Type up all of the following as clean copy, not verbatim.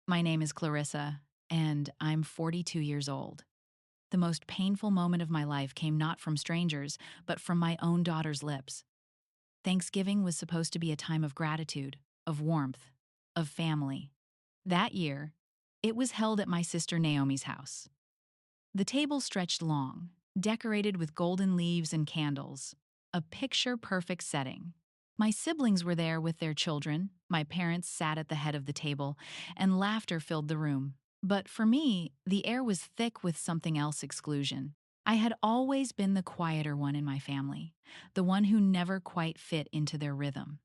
My name is Clarissa, and I'm 42 years old. The most painful moment of my life came not from strangers, but from my own daughter's lips. Thanksgiving was supposed to be a time of gratitude, of warmth, of family. That year, it was held at my sister Naomi's house. The table stretched long, decorated with golden leaves and candles, a picture perfect setting. My siblings were there with their children, my parents sat at the head of the table, and laughter filled the room. But for me, the air was thick with something else exclusion. I had always been the quieter one in my family, the one who never quite fit into their rhythm.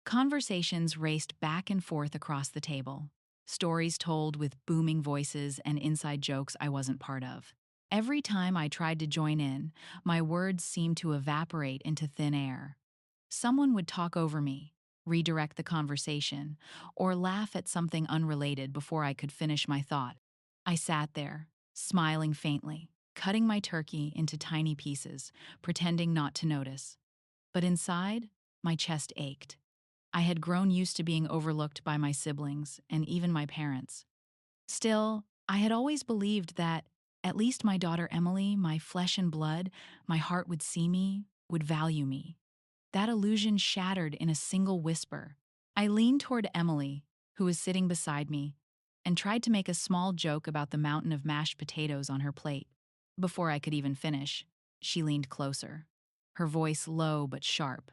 Conversations raced back and forth across the table, stories told with booming voices and inside jokes I wasn't part of. Every time I tried to join in, my words seemed to evaporate into thin air. Someone would talk over me, redirect the conversation, or laugh at something unrelated before I could finish my thought. I sat there, smiling faintly, cutting my turkey into tiny pieces, pretending not to notice. But inside, my chest ached. I had grown used to being overlooked by my siblings and even my parents. Still, I had always believed that at least my daughter Emily, my flesh and blood, my heart would see me, would value me. That illusion shattered in a single whisper. I leaned toward Emily, who was sitting beside me, and tried to make a small joke about the mountain of mashed potatoes on her plate. Before I could even finish, she leaned closer, her voice low but sharp,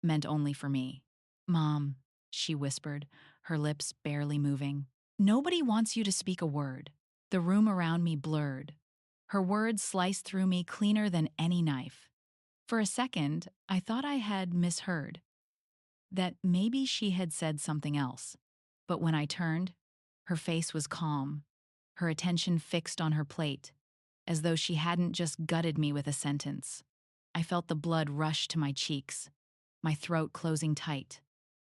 meant only for me. Mom, she whispered, her lips barely moving. Nobody wants you to speak a word. The room around me blurred. Her words sliced through me cleaner than any knife. For a second, I thought I had misheard, that maybe she had said something else. But when I turned, her face was calm, her attention fixed on her plate, as though she hadn't just gutted me with a sentence. I felt the blood rush to my cheeks, my throat closing tight.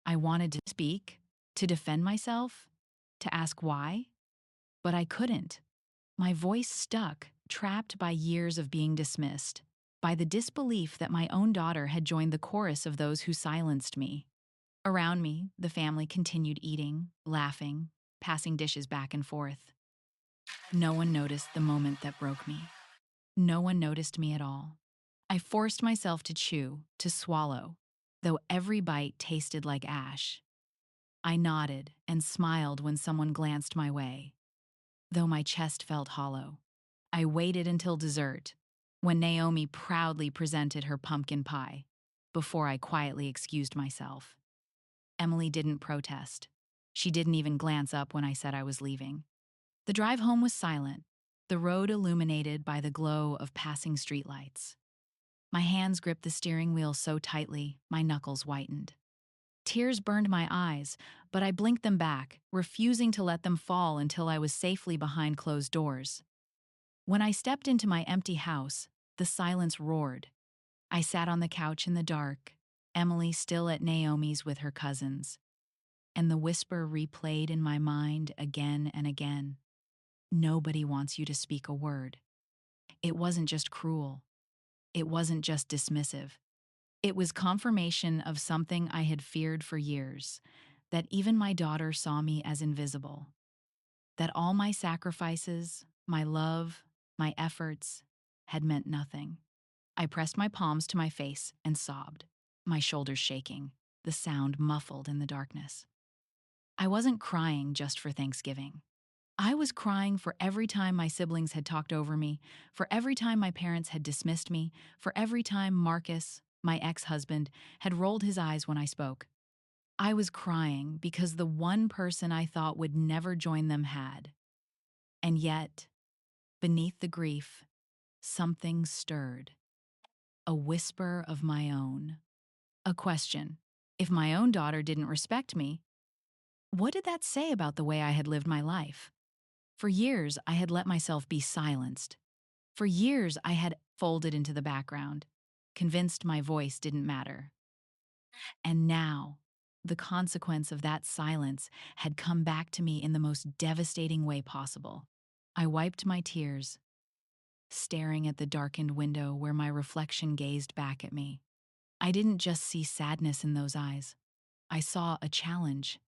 I wanted to speak, to defend myself, to ask why, but I couldn't. My voice stuck, trapped by years of being dismissed, by the disbelief that my own daughter had joined the chorus of those who silenced me. Around me, the family continued eating, laughing, passing dishes back and forth. No one noticed the moment that broke me. No one noticed me at all. I forced myself to chew, to swallow, though every bite tasted like ash. I nodded and smiled when someone glanced my way, though my chest felt hollow. I waited until dessert, when Naomi proudly presented her pumpkin pie, before I quietly excused myself. Emily didn't protest. She didn't even glance up when I said I was leaving. The drive home was silent, the road illuminated by the glow of passing streetlights. My hands gripped the steering wheel so tightly, my knuckles whitened. Tears burned my eyes, but I blinked them back, refusing to let them fall until I was safely behind closed doors. When I stepped into my empty house, the silence roared. I sat on the couch in the dark, Emily still at Naomi's with her cousins, and the whisper replayed in my mind again and again. Nobody wants you to speak a word. It wasn't just cruel. It wasn't just dismissive. It was confirmation of something I had feared for years, that even my daughter saw me as invisible, that all my sacrifices, my love, my efforts had meant nothing. I pressed my palms to my face and sobbed, my shoulders shaking, the sound muffled in the darkness. I wasn't crying just for Thanksgiving. I was crying for every time my siblings had talked over me, for every time my parents had dismissed me, for every time Marcus, my ex-husband, had rolled his eyes when I spoke. I was crying because the one person I thought would never join them had. And yet, beneath the grief, something stirred. A whisper of my own. A question. If my own daughter didn't respect me, what did that say about the way I had lived my life? For years, I had let myself be silenced. For years, I had folded into the background, convinced my voice didn't matter. And now, the consequence of that silence had come back to me in the most devastating way possible. I wiped my tears, staring at the darkened window where my reflection gazed back at me. I didn't just see sadness in those eyes. I saw a challenge.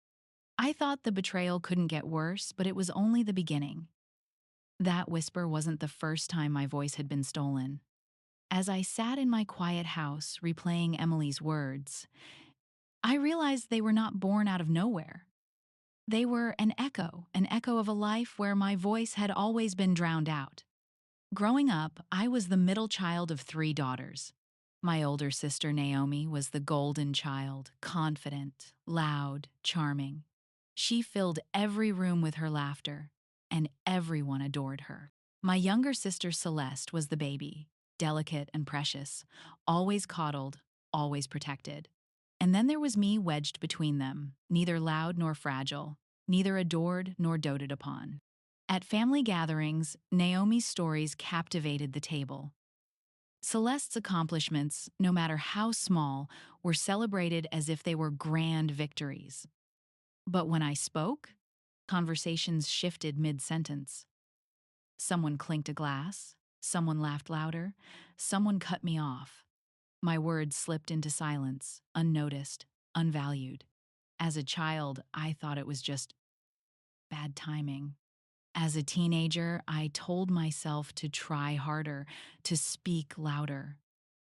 I thought the betrayal couldn't get worse, but it was only the beginning. That whisper wasn't the first time my voice had been stolen. As I sat in my quiet house replaying Emily's words, I realized they were not born out of nowhere. They were an echo of a life where my voice had always been drowned out. Growing up, I was the middle child of three daughters. My older sister, Naomi, was the golden child, confident, loud, charming. She filled every room with her laughter, and everyone adored her. My younger sister, Celeste, was the baby, delicate and precious, always coddled, always protected. And then there was me wedged between them, neither loud nor fragile, neither adored nor doted upon. At family gatherings, Naomi's stories captivated the table. Celeste's accomplishments, no matter how small, were celebrated as if they were grand victories. But when I spoke, conversations shifted mid sentence. Someone clinked a glass, someone laughed louder, someone cut me off. My words slipped into silence, unnoticed, unvalued. As a child, I thought it was just bad timing. As a teenager, I told myself to try harder, to speak louder.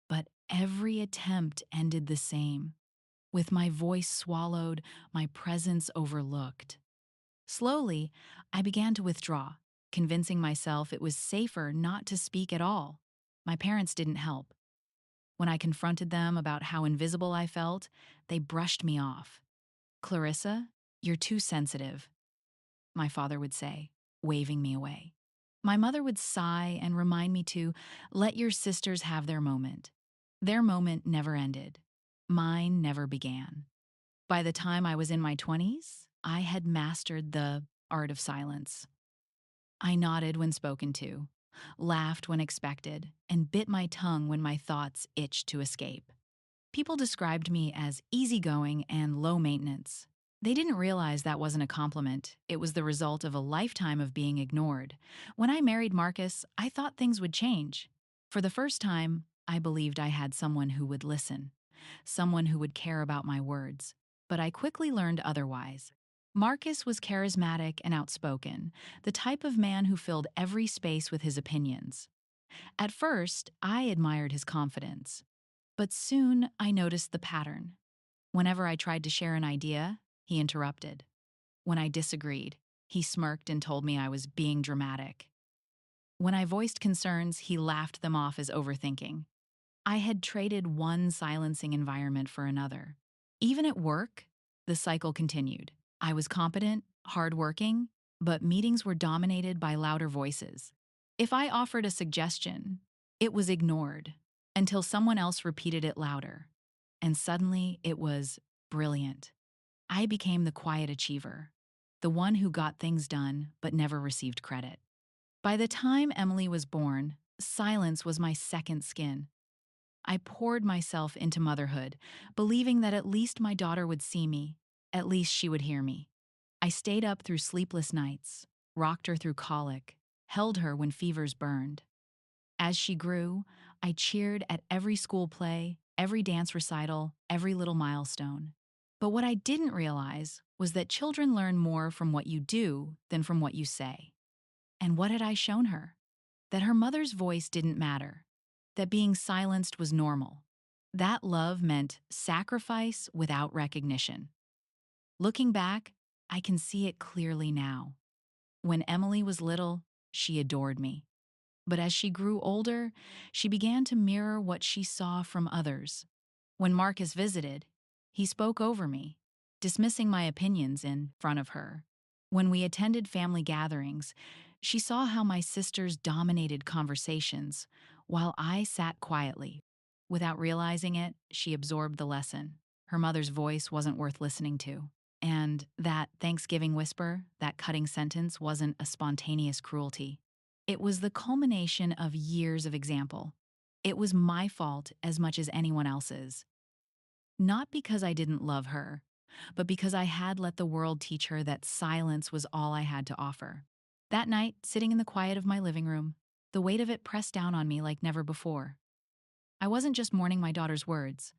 But every attempt ended the same, with my voice swallowed, my presence overlooked. Slowly, I began to withdraw, convincing myself it was safer not to speak at all. My parents didn't help. When I confronted them about how invisible I felt, they brushed me off. "Clarissa, you're too sensitive," my father would say, waving me away. My mother would sigh and remind me to let your sisters have their moment. Their moment never ended. Mine never began. By the time I was in my 20s, I had mastered the art of silence. I nodded when spoken to, laughed when expected, and bit my tongue when my thoughts itched to escape. People described me as easygoing and low maintenance. They didn't realize that wasn't a compliment. It was the result of a lifetime of being ignored. When I married Marcus, I thought things would change. For the first time, I believed I had someone who would listen, someone who would care about my words. But I quickly learned otherwise. Marcus was charismatic and outspoken, the type of man who filled every space with his opinions. At first, I admired his confidence. But soon I noticed the pattern. Whenever I tried to share an idea, he interrupted. When I disagreed, he smirked and told me I was being dramatic. When I voiced concerns, he laughed them off as overthinking. I had traded one silencing environment for another. Even at work, the cycle continued. I was competent, hardworking, but meetings were dominated by louder voices. If I offered a suggestion, it was ignored until someone else repeated it louder. And suddenly it was brilliant. I became the quiet achiever, the one who got things done but never received credit. By the time Emily was born, silence was my second skin. I poured myself into motherhood, believing that at least my daughter would see me, at least she would hear me. I stayed up through sleepless nights, rocked her through colic, held her when fevers burned. As she grew, I cheered at every school play, every dance recital, every little milestone. But what I didn't realize was that children learn more from what you do than from what you say. And what had I shown her? That her mother's voice didn't matter, that being silenced was normal. That love meant sacrifice without recognition. Looking back, I can see it clearly now. When Emily was little, she adored me. But as she grew older, she began to mirror what she saw from others. When Marcus visited, he spoke over me, dismissing my opinions in front of her. When we attended family gatherings, she saw how my sisters dominated conversations while I sat quietly. Without realizing it, she absorbed the lesson. Her mother's voice wasn't worth listening to. And that Thanksgiving whisper, that cutting sentence, wasn't a spontaneous cruelty. It was the culmination of years of example. It was my fault as much as anyone else's. Not because I didn't love her, but because I had let the world teach her that silence was all I had to offer. That night, sitting in the quiet of my living room, the weight of it pressed down on me like never before. I wasn't just mourning my daughter's words,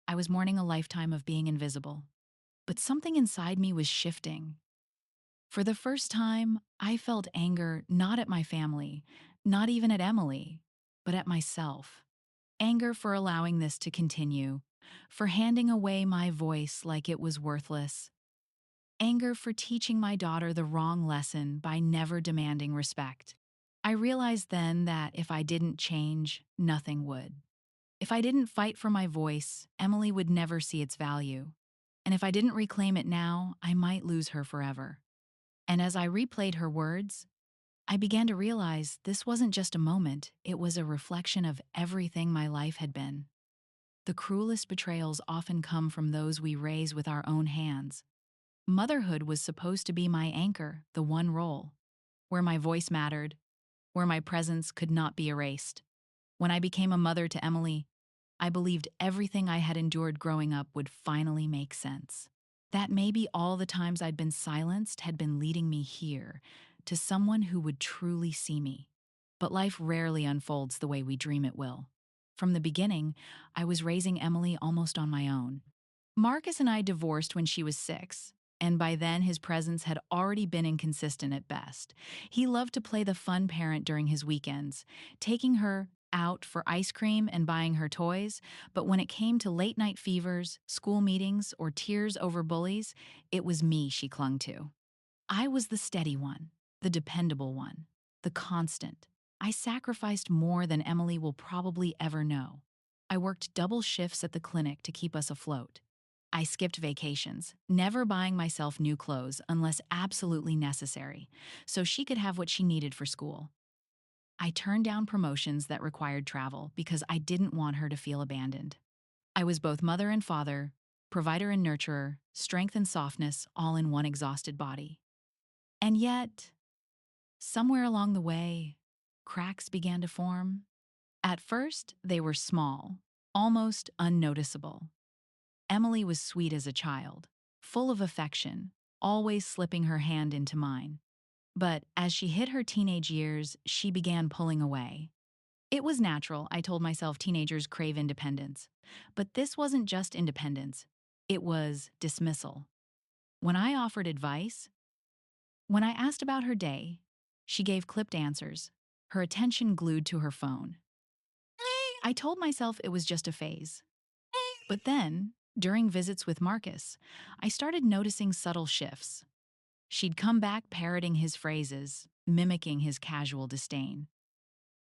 I was mourning a lifetime of being invisible. but something inside me was shifting. For the first time, I felt anger not at my family, not even at Emily, but at myself. Anger for allowing this to continue, for handing away my voice like it was worthless. Anger for teaching my daughter the wrong lesson by never demanding respect. I realized then that if I didn't change, nothing would. If I didn't fight for my voice, Emily would never see its value. And if I didn't reclaim it now, I might lose her forever. And as I replayed her words, I began to realize this wasn't just a moment, it was a reflection of everything my life had been. The cruelest betrayals often come from those we raise with our own hands. Motherhood was supposed to be my anchor, the one role, where my voice mattered, where my presence could not be erased. When I became a mother to Emily, I believed everything I had endured growing up would finally make sense. That maybe all the times I'd been silenced had been leading me here, to someone who would truly see me. But life rarely unfolds the way we dream it will. From the beginning, I was raising Emily almost on my own. Marcus and I divorced when she was 6, and by then his presence had already been inconsistent at best. He loved to play the fun parent during his weekends, taking her out for ice cream and buying her toys, but when it came to late night fevers, school meetings, or tears over bullies, it was me she clung to. I was the steady one, the dependable one, the constant. I sacrificed more than Emily will probably ever know. I worked double shifts at the clinic to keep us afloat. I skipped vacations, never buying myself new clothes unless absolutely necessary, so she could have what she needed for school. I turned down promotions that required travel because I didn't want her to feel abandoned. I was both mother and father, provider and nurturer, strength and softness, all in one exhausted body. And yet, somewhere along the way, cracks began to form. At first, they were small, almost unnoticeable. Emily was sweet as a child, full of affection, always slipping her hand into mine. But as she hit her teenage years, she began pulling away. It was natural, I told myself teenagers crave independence. But this wasn't just independence, it was dismissal. When I offered advice, when I asked about her day, she gave clipped answers, her attention glued to her phone. I told myself it was just a phase. But then, during visits with Marcus, I started noticing subtle shifts. She'd come back parroting his phrases, mimicking his casual disdain.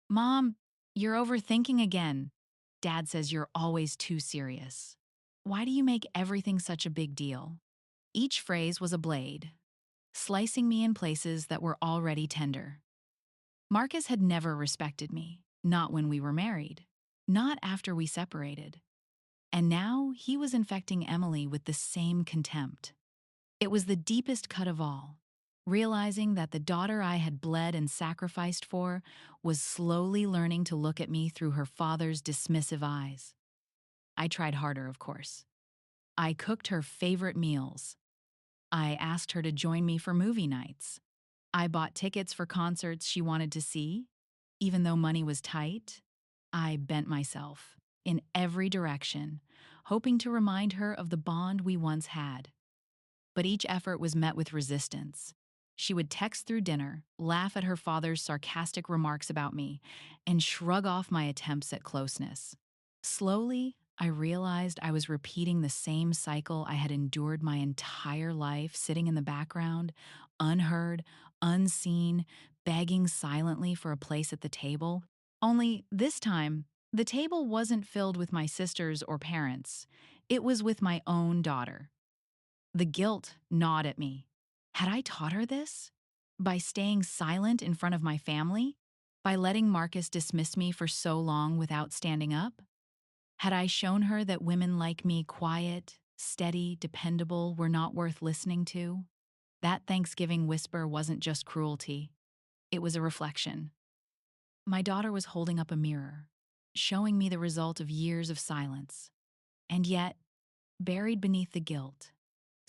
Mom, you're overthinking again. Dad says you're always too serious. Why do you make everything such a big deal? Each phrase was a blade, slicing me in places that were already tender. Marcus had never respected me, not when we were married, not after we separated. And now he was infecting Emily with the same contempt. It was the deepest cut of all, realizing that the daughter I had bled and sacrificed for was slowly learning to look at me through her father's dismissive eyes. I tried harder, of course. I cooked her favorite meals. I asked her to join me for movie nights. I bought tickets for concerts she wanted to see. Even though money was tight, I bent myself in every direction, hoping to remind her of the bond we once had. But each effort was met with resistance. She would text through dinner, laugh at her father's sarcastic remarks about me, and shrug off my attempts at closeness. Slowly, I realized I was repeating the same cycle I had endured my entire life, sitting in the background, unheard, unseen, begging silently for a place at the table. Only this time, the table wasn't filled with my sisters or parents. It was with my own daughter. The guilt gnawed at me. Had I taught her this? By staying silent in front of my family? By letting Marcus dismiss me for so long without standing up? Had I shown her that women like me, quiet, steady, dependable, were not worth listening to? That Thanksgiving whisper wasn't just cruelty. It was a reflection. My daughter was holding up a mirror, showing me the result of years of silence. And yet, buried beneath the guilt,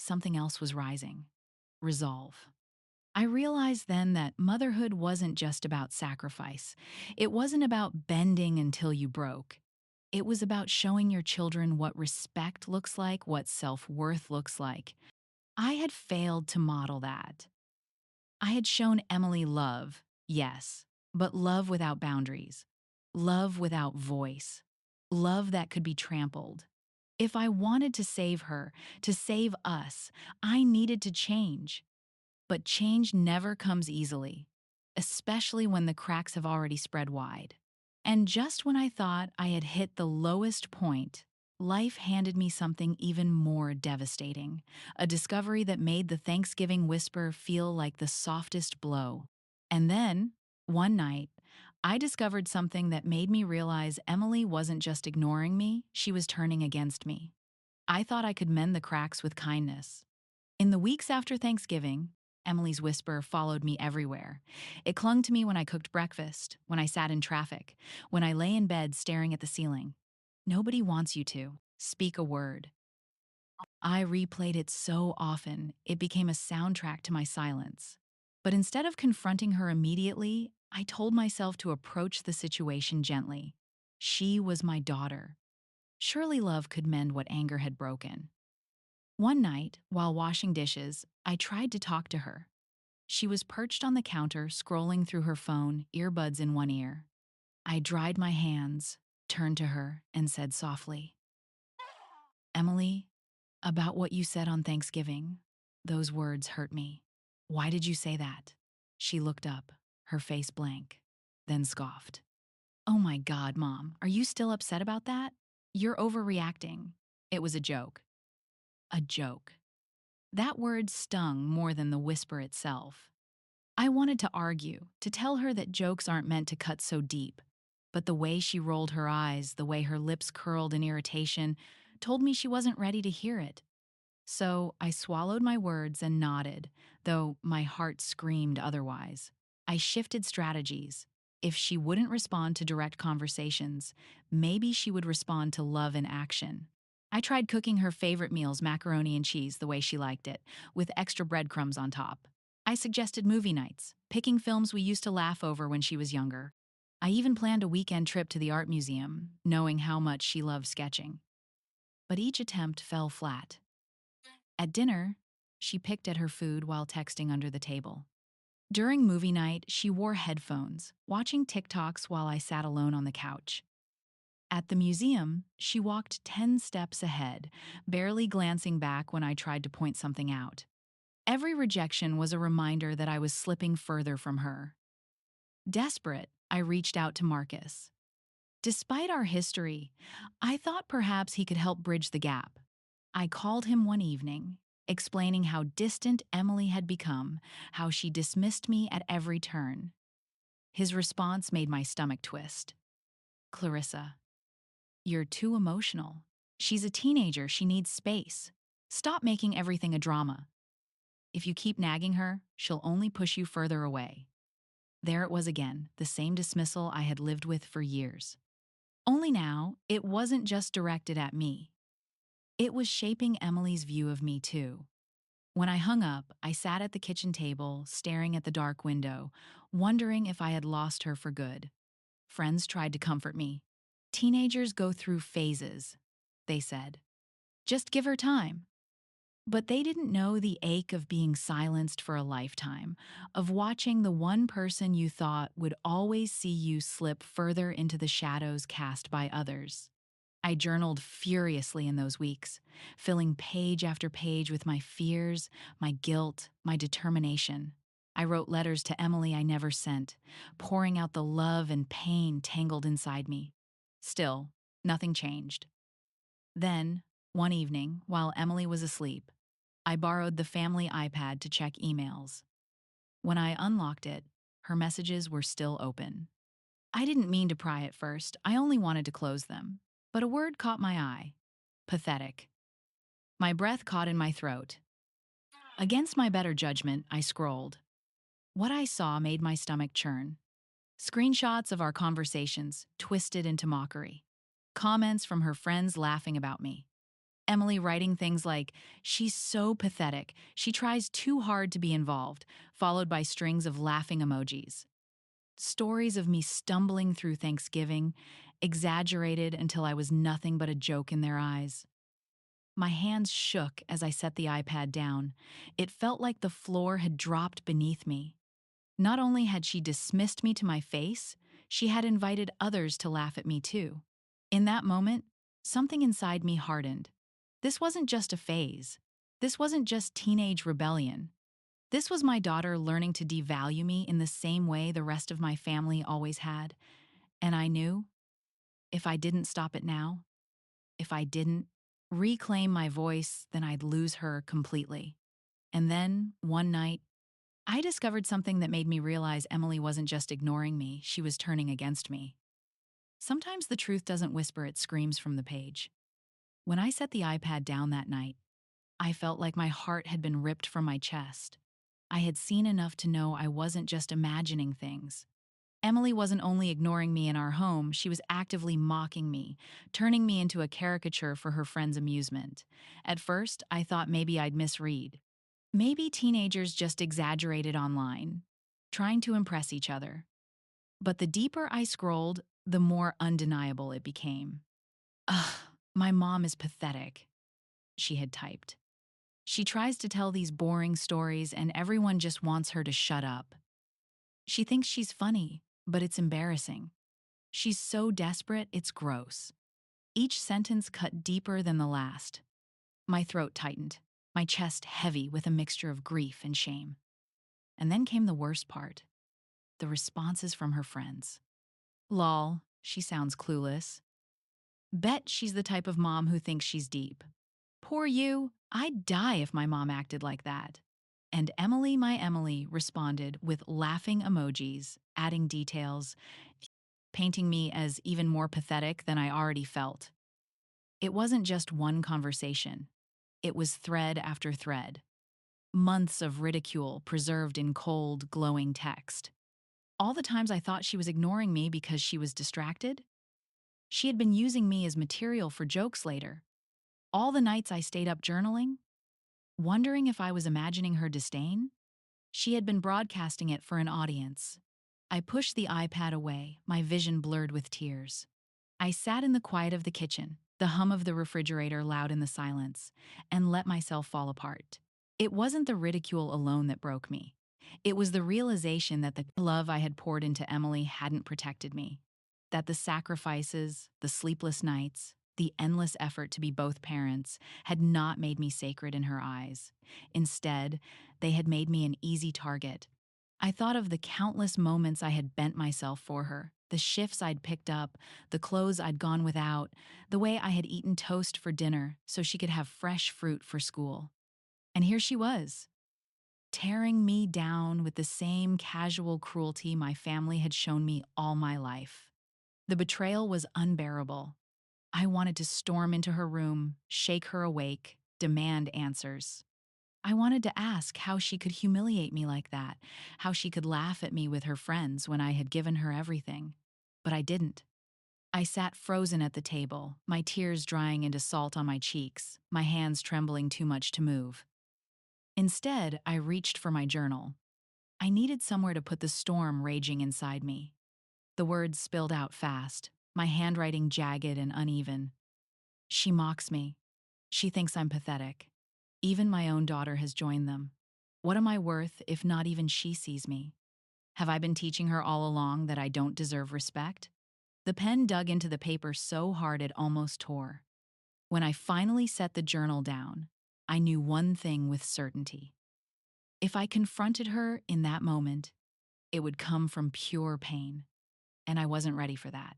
something else was rising. Resolve. I realized then that motherhood wasn't just about sacrifice. It wasn't about bending until you broke. It was about showing your children what respect looks like, what self-worth looks like, I had failed to model that. I had shown Emily love, yes, but love without boundaries, love without voice, love that could be trampled. If I wanted to save her, to save us, I needed to change. But change never comes easily, especially when the cracks have already spread wide. And just when I thought I had hit the lowest point, life handed me something even more devastating, a discovery that made the Thanksgiving whisper feel like the softest blow. And then, one night, I discovered something that made me realize Emily wasn't just ignoring me, she was turning against me. I thought I could mend the cracks with kindness. In the weeks after Thanksgiving, Emily's whisper followed me everywhere. It clung to me when I cooked breakfast, when I sat in traffic, when I lay in bed staring at the ceiling. Nobody wants you to speak a word. I replayed it so often, it became a soundtrack to my silence. But instead of confronting her immediately, I told myself to approach the situation gently. She was my daughter. Surely love could mend what anger had broken. One night, while washing dishes, I tried to talk to her. She was perched on the counter, scrolling through her phone, earbuds in one ear. I dried my hands, turned to her, and said softly, Emily, about what you said on Thanksgiving, those words hurt me. Why did you say that? She looked up, her face blank, then scoffed. Oh my God, Mom, are you still upset about that? You're overreacting. It was a joke. A joke. That word stung more than the whisper itself. I wanted to argue, to tell her that jokes aren't meant to cut so deep. But the way she rolled her eyes, the way her lips curled in irritation, told me she wasn't ready to hear it. So I swallowed my words and nodded, though my heart screamed otherwise. I shifted strategies. If she wouldn't respond to direct conversations, maybe she would respond to love in action. I tried cooking her favorite meals, macaroni and cheese, the way she liked it, with extra breadcrumbs on top. I suggested movie nights, picking films we used to laugh over when she was younger. I even planned a weekend trip to the art museum, knowing how much she loved sketching. But each attempt fell flat. At dinner, she picked at her food while texting under the table. During movie night, she wore headphones, watching TikToks while I sat alone on the couch. At the museum, she walked 10 steps ahead, barely glancing back when I tried to point something out. Every rejection was a reminder that I was slipping further from her. Desperate, I reached out to Marcus. Despite our history, I thought perhaps he could help bridge the gap. I called him one evening, explaining how distant Emily had become, how she dismissed me at every turn. His response made my stomach twist. Clarissa, you're too emotional. She's a teenager, she needs space. Stop making everything a drama. If you keep nagging her, she'll only push you further away. There it was again, the same dismissal I had lived with for years. Only now, it wasn't just directed at me. It was shaping Emily's view of me, too. When I hung up, I sat at the kitchen table, staring at the dark window, wondering if I had lost her for good. Friends tried to comfort me. Teenagers go through phases, they said. Just give her time. But they didn't know the ache of being silenced for a lifetime, of watching the one person you thought would always see you slip further into the shadows cast by others. I journaled furiously in those weeks, filling page after page with my fears, my guilt, my determination. I wrote letters to Emily I never sent, pouring out the love and pain tangled inside me. Still, nothing changed. Then, one evening, while Emily was asleep, I borrowed the family iPad to check emails. When I unlocked it, her messages were still open. I didn't mean to pry at first, I only wanted to close them. But a word caught my eye. Pathetic. My breath caught in my throat. Against my better judgment, I scrolled. What I saw made my stomach churn. Screenshots of our conversations, twisted into mockery. Comments from her friends laughing about me. Emily writing things like, she's so pathetic, she tries too hard to be involved, followed by strings of laughing emojis. Stories of me stumbling through Thanksgiving, exaggerated until I was nothing but a joke in their eyes. My hands shook as I set the iPad down. It felt like the floor had dropped beneath me. Not only had she dismissed me to my face, she had invited others to laugh at me too. In that moment, something inside me hardened. This wasn't just a phase. This wasn't just teenage rebellion. This was my daughter learning to devalue me in the same way the rest of my family always had. And I knew, if I didn't stop it now, if I didn't reclaim my voice, then I'd lose her completely. And then, one night, I discovered something that made me realize Emily wasn't just ignoring me, she was turning against me. Sometimes the truth doesn't whisper, it screams from the page. When I set the iPad down that night, I felt like my heart had been ripped from my chest. I had seen enough to know I wasn't just imagining things. Emily wasn't only ignoring me in our home, she was actively mocking me, turning me into a caricature for her friends' amusement. At first, I thought maybe I'd misread. Maybe teenagers just exaggerated online, trying to impress each other. But the deeper I scrolled, the more undeniable it became. Ugh, my mom is pathetic, she had typed. She tries to tell these boring stories and everyone just wants her to shut up. She thinks she's funny, but it's embarrassing. She's so desperate, it's gross. Each sentence cut deeper than the last. My throat tightened, my chest heavy with a mixture of grief and shame. And then came the worst part, the responses from her friends. Lol, she sounds clueless. Bet she's the type of mom who thinks she's deep. Poor you, I'd die if my mom acted like that. And Emily, my Emily, responded with laughing emojis, adding details, painting me as even more pathetic than I already felt. It wasn't just one conversation, it was thread after thread. Months of ridicule preserved in cold, glowing text. All the times I thought she was ignoring me because she was distracted, she had been using me as material for jokes later. All the nights I stayed up journaling, wondering if I was imagining her disdain, she had been broadcasting it for an audience. I pushed the iPad away, my vision blurred with tears. I sat in the quiet of the kitchen, the hum of the refrigerator loud in the silence, and let myself fall apart. It wasn't the ridicule alone that broke me. It was the realization that the love I had poured into Emily hadn't protected me. That the sacrifices, the sleepless nights, the endless effort to be both parents had not made me sacred in her eyes. Instead, they had made me an easy target. I thought of the countless moments I had bent myself for her, the shifts I'd picked up, the clothes I'd gone without, the way I had eaten toast for dinner so she could have fresh fruit for school. And here she was, tearing me down with the same casual cruelty my family had shown me all my life. The betrayal was unbearable. I wanted to storm into her room, shake her awake, demand answers. I wanted to ask how she could humiliate me like that, how she could laugh at me with her friends when I had given her everything. But I didn't. I sat frozen at the table, my tears drying into salt on my cheeks, my hands trembling too much to move. Instead, I reached for my journal. I needed somewhere to put the storm raging inside me. The words spilled out fast, my handwriting jagged and uneven. She mocks me. She thinks I'm pathetic. Even my own daughter has joined them. What am I worth if not even she sees me? Have I been teaching her all along that I don't deserve respect? The pen dug into the paper so hard it almost tore. When I finally set the journal down, I knew one thing with certainty. If I confronted her in that moment, it would come from pure pain, and I wasn't ready for that.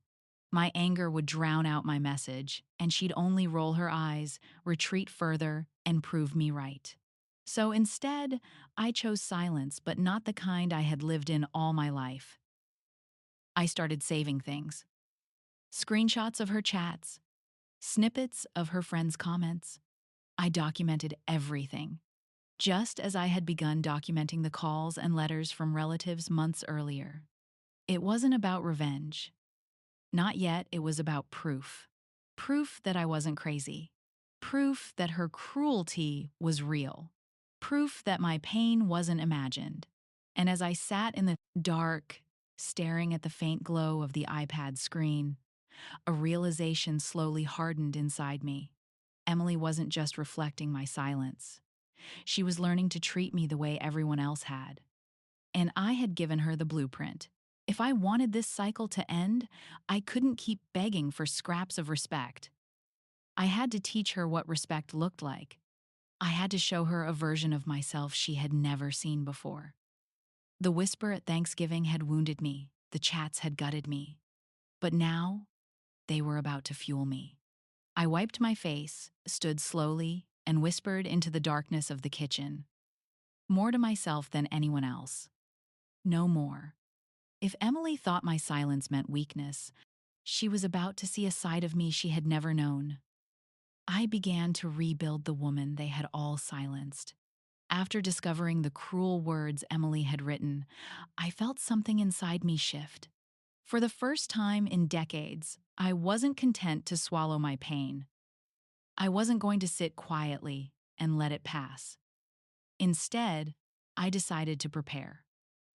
My anger would drown out my message, and she'd only roll her eyes, retreat further, and prove me right. So instead, I chose silence, but not the kind I had lived in all my life. I started saving things: screenshots of her chats, snippets of her friends' comments. I documented everything, just as I had begun documenting the calls and letters from relatives months earlier. It wasn't about revenge. Not yet, it was about proof. Proof that I wasn't crazy. Proof that her cruelty was real. Proof that my pain wasn't imagined. And as I sat in the dark, staring at the faint glow of the iPad screen, a realization slowly hardened inside me. Emily wasn't just reflecting my silence. She was learning to treat me the way everyone else had. And I had given her the blueprint. If I wanted this cycle to end, I couldn't keep begging for scraps of respect. I had to teach her what respect looked like. I had to show her a version of myself she had never seen before. The whisper at Thanksgiving had wounded me, the chats had gutted me. But now, they were about to fuel me. I wiped my face, stood slowly, and whispered into the darkness of the kitchen. More to myself than anyone else. No more. If Emily thought my silence meant weakness, she was about to see a side of me she had never known. I began to rebuild the woman they had all silenced. After discovering the cruel words Emily had written, I felt something inside me shift. For the first time in decades, I wasn't content to swallow my pain. I wasn't going to sit quietly and let it pass. Instead, I decided to prepare.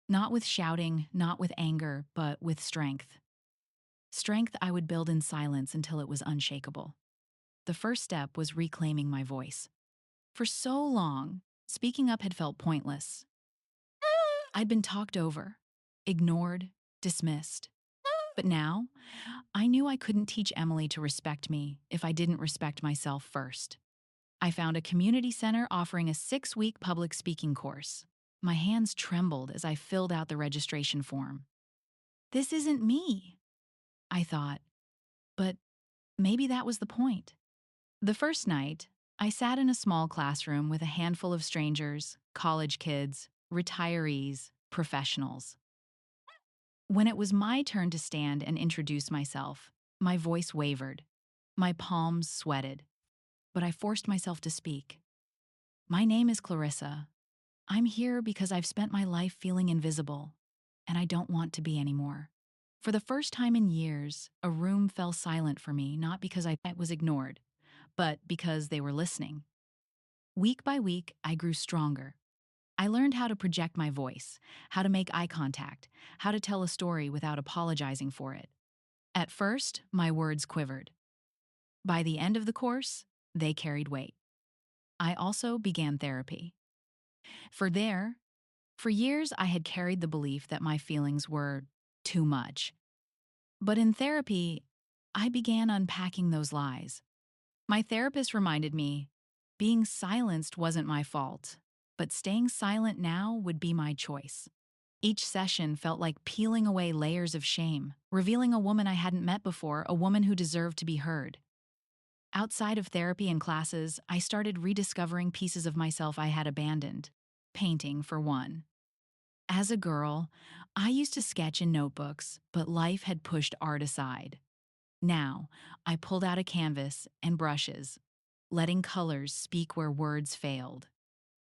Not with shouting, not with anger, but with strength. Strength I would build in silence until it was unshakable. The first step was reclaiming my voice. For so long, speaking up had felt pointless. I'd been talked over, ignored, dismissed. But now, I knew I couldn't teach Emily to respect me if I didn't respect myself first. I found a community center offering a 6-week public speaking course. My hands trembled as I filled out the registration form. This isn't me, I thought, but maybe that was the point. The first night, I sat in a small classroom with a handful of strangers, college kids, retirees, professionals. When it was my turn to stand and introduce myself, my voice wavered. My palms sweated, but I forced myself to speak. My name is Clarissa. I'm here because I've spent my life feeling invisible, and I don't want to be anymore. For the first time in years, a room fell silent for me, not because I was ignored, but because they were listening. Week by week, I grew stronger. I learned how to project my voice, how to make eye contact, how to tell a story without apologizing for it. At first, my words quivered. By the end of the course, they carried weight. I also began therapy. For there, for years, I had carried the belief that my feelings were too much. But in therapy, I began unpacking those lies. My therapist reminded me being silenced wasn't my fault, but staying silent now would be my choice. Each session felt like peeling away layers of shame, revealing a woman I hadn't met before, a woman who deserved to be heard. Outside of therapy and classes, I started rediscovering pieces of myself I had abandoned. Painting, for one. As a girl, I used to sketch in notebooks, but life had pushed art aside. Now, I pulled out a canvas and brushes, letting colors speak where words failed.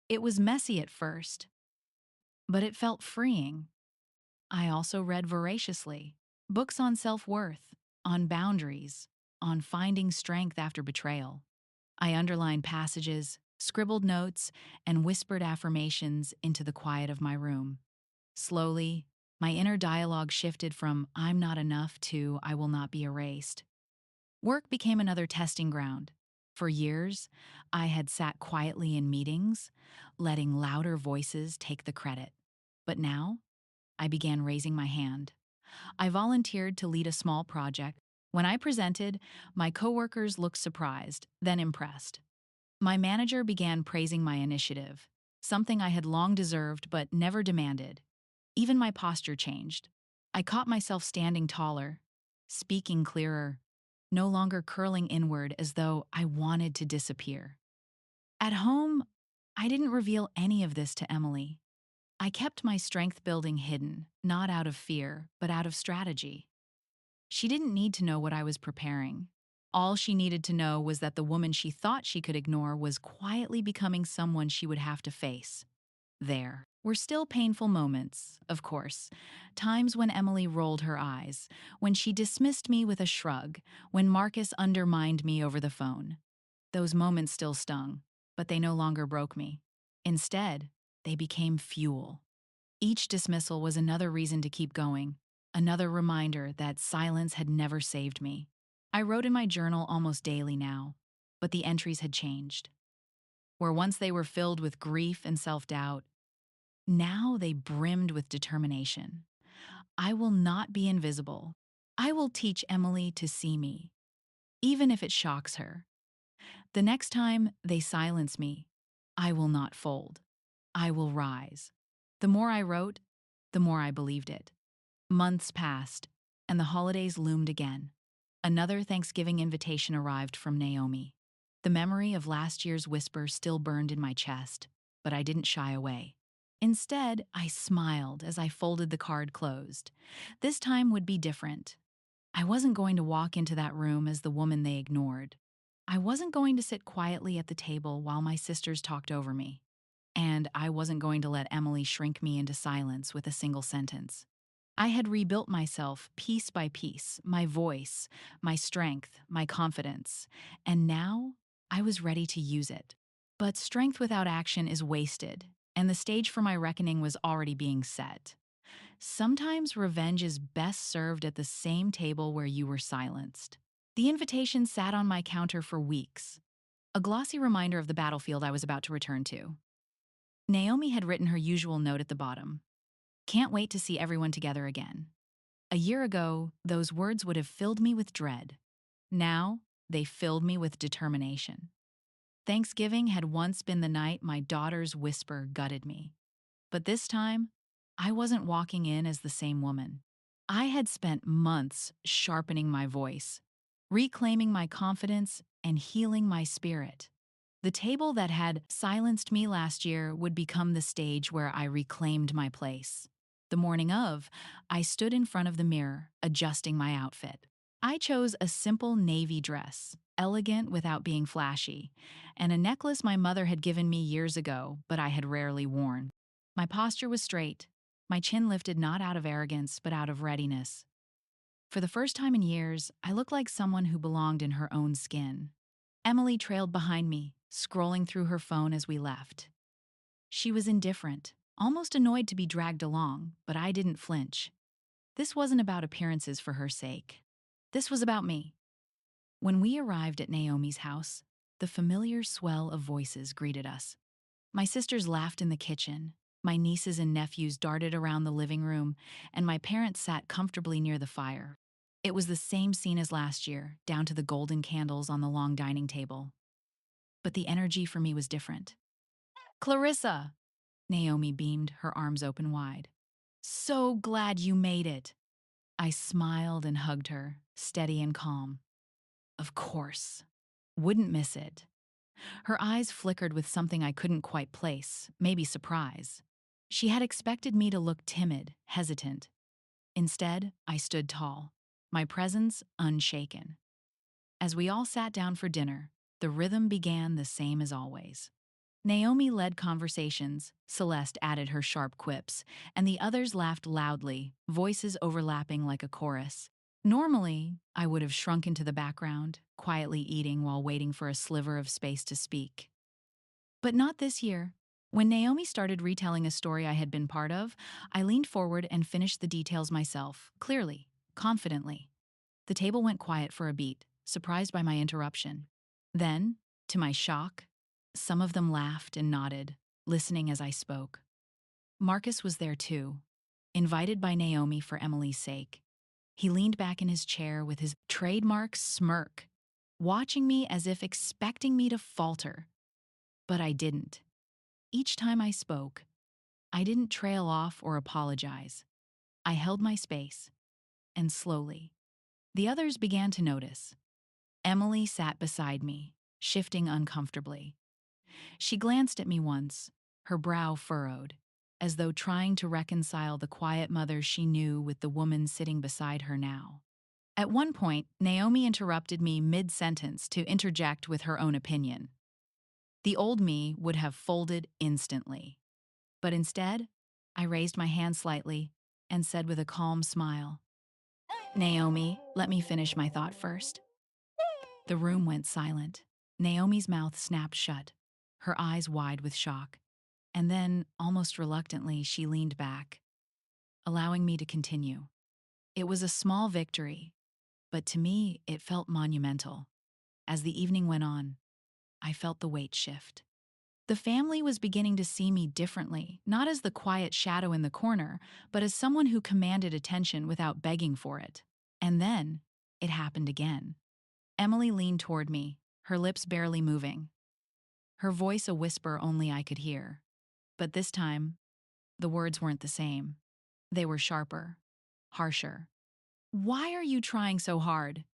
It was messy at first, but it felt freeing. I also read voraciously. Books on self-worth, on boundaries, on finding strength after betrayal. I underlined passages, scribbled notes, and whispered affirmations into the quiet of my room. Slowly, my inner dialogue shifted from "I'm not enough" to "I will not be erased." Work became another testing ground. For years, I had sat quietly in meetings, letting louder voices take the credit. But now, I began raising my hand. I volunteered to lead a small project. When I presented, my coworkers looked surprised, then impressed. My manager began praising my initiative, something I had long deserved but never demanded. Even my posture changed. I caught myself standing taller, speaking clearer, no longer curling inward as though I wanted to disappear. At home, I didn't reveal any of this to Emily. I kept my strength building hidden, not out of fear, but out of strategy. She didn't need to know what I was preparing. All she needed to know was that the woman she thought she could ignore was quietly becoming someone she would have to face. There were still painful moments, of course. Times when Emily rolled her eyes, when she dismissed me with a shrug, when Marcus undermined me over the phone. Those moments still stung, but they no longer broke me. Instead, they became fuel. Each dismissal was another reason to keep going, another reminder that silence had never saved me. I wrote in my journal almost daily now. but the entries had changed. Where once they were filled with grief and self-doubt, now they brimmed with determination. I will not be invisible. I will teach Emily to see me, even if it shocks her. The next time they silence me, I will not fold. I will rise. The more I wrote, the more I believed it. Months passed, and the holidays loomed again. Another Thanksgiving invitation arrived from Naomi. The memory of last year's whisper still burned in my chest, but I didn't shy away. Instead, I smiled as I folded the card closed. This time would be different. I wasn't going to walk into that room as the woman they ignored. I wasn't going to sit quietly at the table while my sisters talked over me. And I wasn't going to let Emily shrink me into silence with a single sentence. I had rebuilt myself piece by piece, my voice, my strength, my confidence, and now I was ready to use it. But strength without action is wasted, and the stage for my reckoning was already being set. Sometimes revenge is best served at the same table where you were silenced. The invitation sat on my counter for weeks, a glossy reminder of the battlefield I was about to return to. Naomi had written her usual note at the bottom: "Can't wait to see everyone together again." A year ago, those words would have filled me with dread. Now, they filled me with determination. Thanksgiving had once been the night my daughter's whisper gutted me. But this time, I wasn't walking in as the same woman. I had spent months sharpening my voice, reclaiming my confidence, and healing my spirit. The table that had silenced me last year would become the stage where I reclaimed my place. The morning of, I stood in front of the mirror, adjusting my outfit. I chose a simple navy dress, elegant without being flashy, and a necklace my mother had given me years ago, but I had rarely worn. My posture was straight, my chin lifted not out of arrogance, but out of readiness. For the first time in years, I looked like someone who belonged in her own skin. Emily trailed behind me, scrolling through her phone as we left. She was indifferent, almost annoyed to be dragged along, but I didn't flinch. This wasn't about appearances for her sake. This was about me. When we arrived at Naomi's house, the familiar swell of voices greeted us. My sisters laughed in the kitchen, my nieces and nephews darted around the living room, and my parents sat comfortably near the fire. It was the same scene as last year, down to the golden candles on the long dining table. But the energy for me was different. "Clarissa!" Naomi beamed, her arms open wide. "So glad you made it." I smiled and hugged her, steady and calm. Of course. Wouldn't miss it. Her eyes flickered with something I couldn't quite place, maybe surprise. She had expected me to look timid, hesitant. Instead, I stood tall, my presence unshaken. As we all sat down for dinner, the rhythm began the same as always. Naomi led conversations, Celeste added her sharp quips, and the others laughed loudly, voices overlapping like a chorus. Normally, I would have shrunk into the background, quietly eating while waiting for a sliver of space to speak. But not this year. When Naomi started retelling a story I had been part of, I leaned forward and finished the details myself, clearly, confidently. The table went quiet for a beat, surprised by my interruption. Then, to my shock, some of them laughed and nodded, listening as I spoke. Marcus was there too, invited by Naomi for Emily's sake. He leaned back in his chair with his trademark smirk, watching me as if expecting me to falter. But I didn't. Each time I spoke, I didn't trail off or apologize. I held my space, and slowly, the others began to notice. Emily sat beside me, shifting uncomfortably. She glanced at me once, her brow furrowed, as though trying to reconcile the quiet mother she knew with the woman sitting beside her now. At one point, Naomi interrupted me mid-sentence to interject with her own opinion. The old me would have folded instantly. But instead, I raised my hand slightly and said with a calm smile, "Naomi, let me finish my thought first." The room went silent. Naomi's mouth snapped shut, her eyes wide with shock. And then, almost reluctantly, she leaned back, allowing me to continue. It was a small victory, but to me, it felt monumental. As the evening went on, I felt the weight shift. The family was beginning to see me differently, not as the quiet shadow in the corner, but as someone who commanded attention without begging for it. And then, it happened again. Emily leaned toward me, her lips barely moving, her voice a whisper only I could hear. But this time, the words weren't the same. They were sharper, harsher. Why are you trying so hard?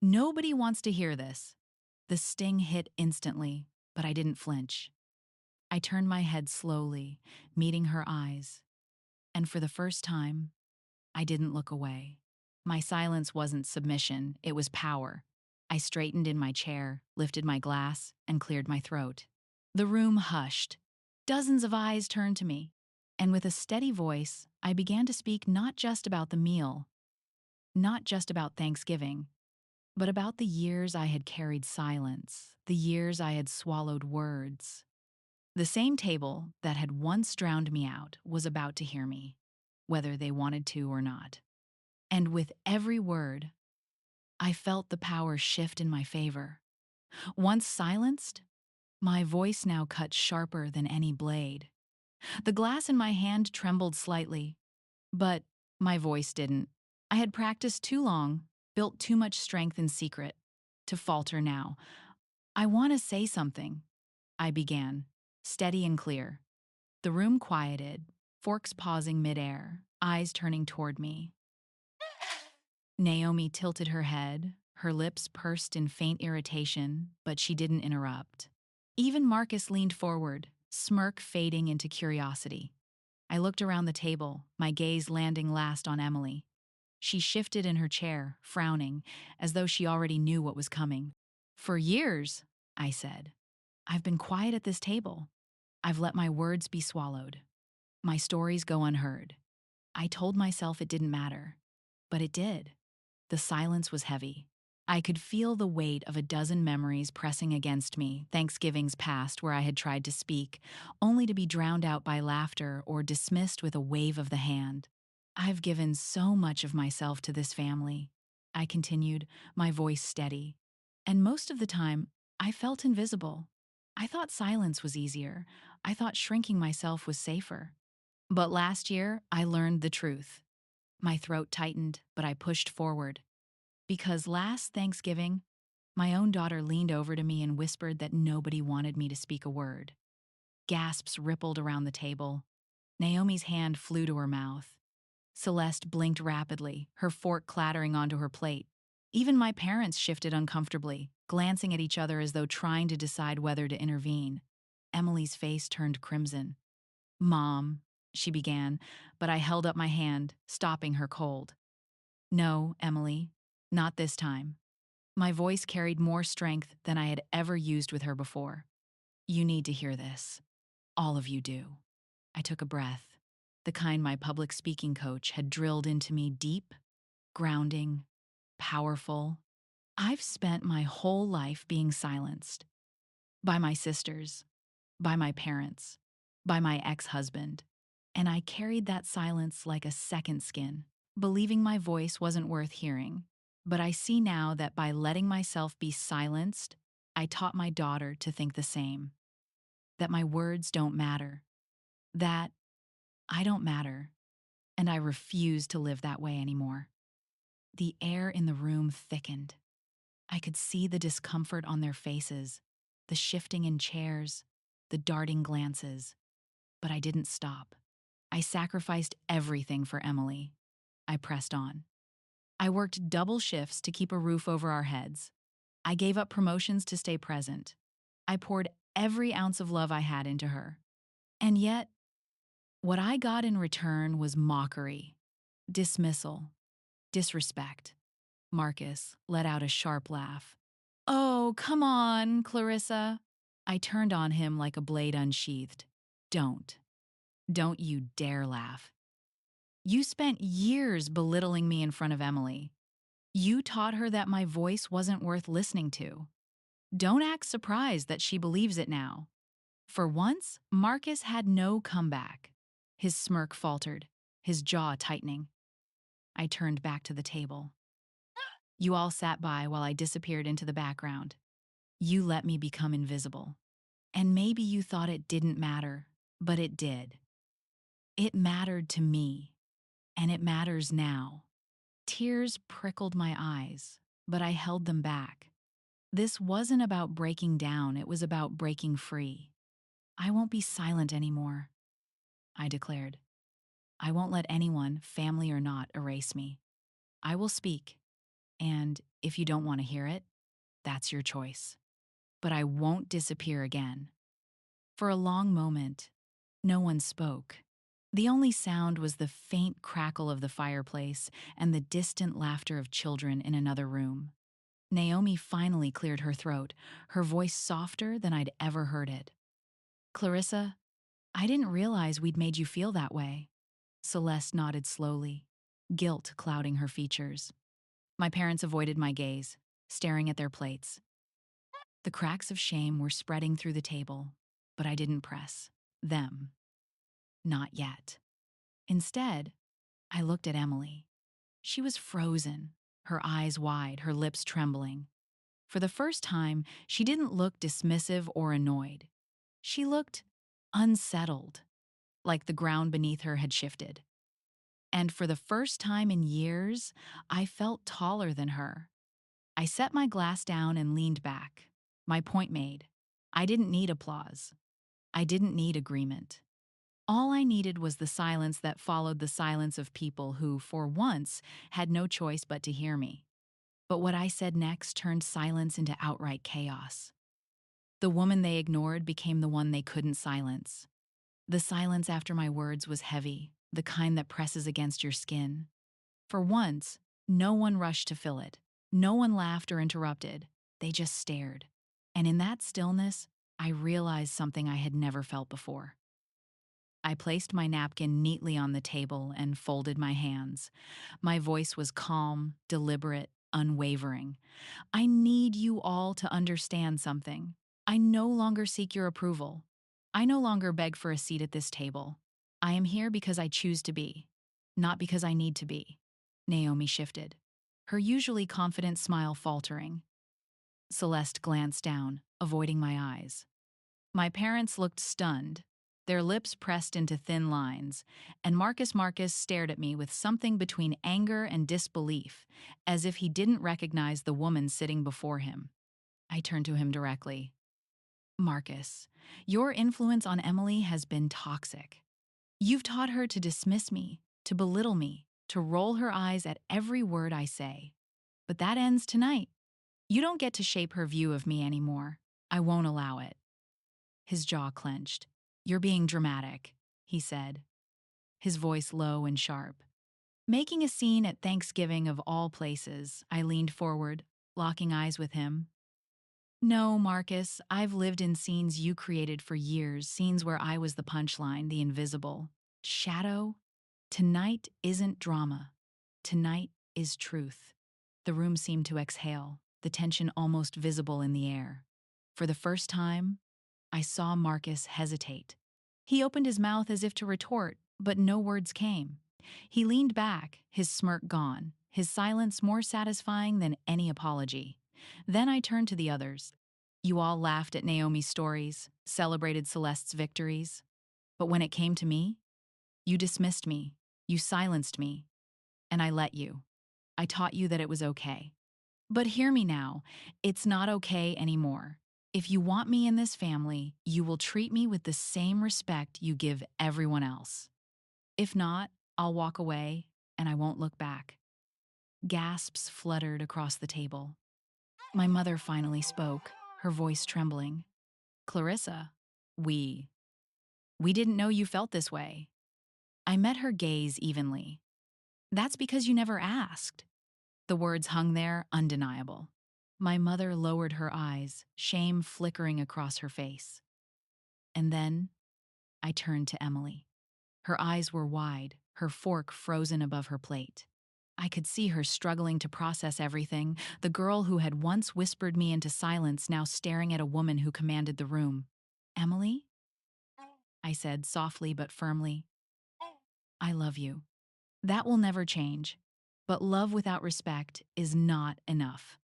Nobody wants to hear this. The sting hit instantly, but I didn't flinch. I turned my head slowly, meeting her eyes, and for the first time, I didn't look away. My silence wasn't submission, it was power. I straightened in my chair, lifted my glass, and cleared my throat. The room hushed. Dozens of eyes turned to me, and with a steady voice, I began to speak not just about the meal, not just about Thanksgiving, but about the years I had carried silence, the years I had swallowed words. The same table that had once drowned me out was about to hear me, whether they wanted to or not. And with every word, I felt the power shift in my favor. Once silenced, my voice now cut sharper than any blade. The glass in my hand trembled slightly, but my voice didn't. I had practiced too long, built too much strength in secret, to falter now. I want to say something, I began, steady and clear. The room quieted, forks pausing midair, eyes turning toward me. Naomi tilted her head, her lips pursed in faint irritation, but she didn't interrupt. Even Marcus leaned forward, smirk fading into curiosity. I looked around the table, my gaze landing last on Emily. She shifted in her chair, frowning, as though she already knew what was coming. For years, I said, I've been quiet at this table. I've let my words be swallowed, my stories go unheard. I told myself it didn't matter, but it did. The silence was heavy. I could feel the weight of a dozen memories pressing against me, Thanksgivings past where I had tried to speak, only to be drowned out by laughter or dismissed with a wave of the hand. I've given so much of myself to this family, I continued, my voice steady. And most of the time, I felt invisible. I thought silence was easier. I thought shrinking myself was safer. But last year, I learned the truth. My throat tightened, but I pushed forward. Because last Thanksgiving, my own daughter leaned over to me and whispered that nobody wanted me to speak a word. Gasps rippled around the table. Naomi's hand flew to her mouth. Celeste blinked rapidly, her fork clattering onto her plate. Even my parents shifted uncomfortably, glancing at each other as though trying to decide whether to intervene. Emily's face turned crimson. Mom, she began, but I held up my hand, stopping her cold. No, Emily, not this time. My voice carried more strength than I had ever used with her before. You need to hear this. All of you do. I took a breath, the kind my public speaking coach had drilled into me deep, grounding, powerful. I've spent my whole life being silenced. By my sisters, by my parents, by my ex-husband. And I carried that silence like a second skin, believing my voice wasn't worth hearing. But I see now that by letting myself be silenced, I taught my daughter to think the same. That my words don't matter. That I don't matter. And I refuse to live that way anymore. The air in the room thickened. I could see the discomfort on their faces, the shifting in chairs, the darting glances. But I didn't stop. I sacrificed everything for Emily. I pressed on. I worked double shifts to keep a roof over our heads. I gave up promotions to stay present. I poured every ounce of love I had into her. And yet, what I got in return was mockery, dismissal, disrespect. Marcus let out a sharp laugh. Oh, come on, Clarissa. I turned on him like a blade unsheathed. Don't. Don't you dare laugh. You spent years belittling me in front of Emily. You taught her that my voice wasn't worth listening to. Don't act surprised that she believes it now. For once, Marcus had no comeback. His smirk faltered, his jaw tightening. I turned back to the table. You all sat by while I disappeared into the background. You let me become invisible. And maybe you thought it didn't matter, but it did. It mattered to me, and it matters now. Tears prickled my eyes, but I held them back. This wasn't about breaking down, it was about breaking free. I won't be silent anymore, I declared. I won't let anyone, family or not, erase me. I will speak, and if you don't want to hear it, that's your choice. But I won't disappear again. For a long moment, no one spoke. The only sound was the faint crackle of the fireplace and the distant laughter of children in another room. Naomi finally cleared her throat, her voice softer than I'd ever heard it. Clarissa, I didn't realize we'd made you feel that way. Celeste nodded slowly, guilt clouding her features. My parents avoided my gaze, staring at their plates. The cracks of shame were spreading through the table, but I didn't press. Them. Not yet. Instead, I looked at Emily. She was frozen, her eyes wide, her lips trembling. For the first time, she didn't look dismissive or annoyed. She looked unsettled, like the ground beneath her had shifted. And for the first time in years, I felt taller than her. I set my glass down and leaned back. My point made. I didn't need applause. I didn't need agreement. All I needed was the silence that followed the silence of people who, for once, had no choice but to hear me. But what I said next turned silence into outright chaos. The woman they ignored became the one they couldn't silence. The silence after my words was heavy, the kind that presses against your skin. For once, no one rushed to fill it. No one laughed or interrupted. They just stared. And in that stillness, I realized something I had never felt before. I placed my napkin neatly on the table and folded my hands. My voice was calm, deliberate, unwavering. I need you all to understand something. I no longer seek your approval. I no longer beg for a seat at this table. I am here because I choose to be, not because I need to be. Naomi shifted, her usually confident smile faltering. Celeste glanced down, avoiding my eyes. My parents looked stunned, their lips pressed into thin lines, and Marcus stared at me with something between anger and disbelief, as if he didn't recognize the woman sitting before him. I turned to him directly. Marcus, your influence on Emily has been toxic. You've taught her to dismiss me, to belittle me, to roll her eyes at every word I say. But that ends tonight. You don't get to shape her view of me anymore. I won't allow it. His jaw clenched. You're being dramatic, he said, his voice low and sharp. Making a scene at Thanksgiving of all places, I leaned forward, locking eyes with him. No, Marcus, I've lived in scenes you created for years, scenes where I was the punchline, the invisible. Shadow? Tonight isn't drama. Tonight is truth. The room seemed to exhale, the tension almost visible in the air. For the first time, I saw Marcus hesitate. He opened his mouth as if to retort, but no words came. He leaned back, his smirk gone, his silence more satisfying than any apology. Then I turned to the others. You all laughed at Naomi's stories, celebrated Celeste's victories. But when it came to me, you dismissed me, you silenced me, and I let you. I taught you that it was okay. But hear me now, it's not okay anymore. If you want me in this family, you will treat me with the same respect you give everyone else. If not, I'll walk away and I won't look back. Gasps fluttered across the table. My mother finally spoke, her voice trembling. Clarissa, we didn't know you felt this way. I met her gaze evenly. That's because you never asked. The words hung there, undeniable. My mother lowered her eyes, shame flickering across her face. And then I turned to Emily. Her eyes were wide, her fork frozen above her plate. I could see her struggling to process everything, the girl who had once whispered me into silence now staring at a woman who commanded the room. Emily? I said softly but firmly. I love you. That will never change. But love without respect is not enough.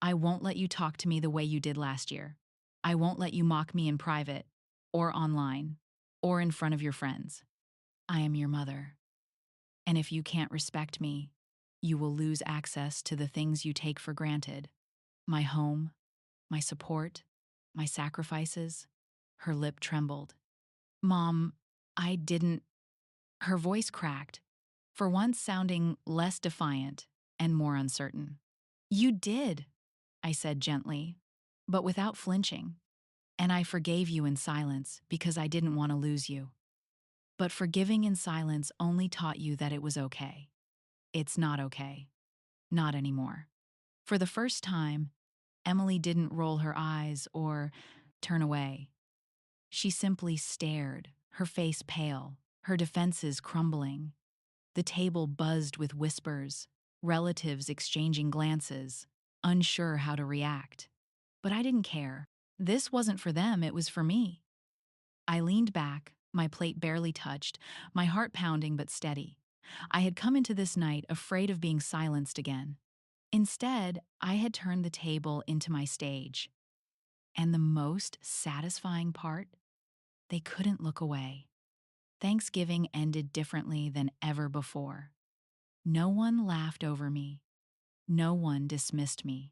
I won't let you talk to me the way you did last year. I won't let you mock me in private, or online, or in front of your friends. I am your mother. And if you can't respect me, you will lose access to the things you take for granted: my home, my support, my sacrifices. Her lip trembled. Mom, I didn't. Her voice cracked, for once sounding less defiant and more uncertain. You did, I said gently, but without flinching. And I forgave you in silence because I didn't want to lose you. But forgiving in silence only taught you that it was okay. It's not okay. Not anymore. For the first time, Emily didn't roll her eyes or turn away. She simply stared, her face pale, her defenses crumbling. The table buzzed with whispers, relatives exchanging glances, unsure how to react. But I didn't care. This wasn't for them, it was for me. I leaned back, my plate barely touched, my heart pounding but steady. I had come into this night afraid of being silenced again. Instead, I had turned the table into my stage. And the most satisfying part? They couldn't look away. Thanksgiving ended differently than ever before. No one laughed over me. No one dismissed me.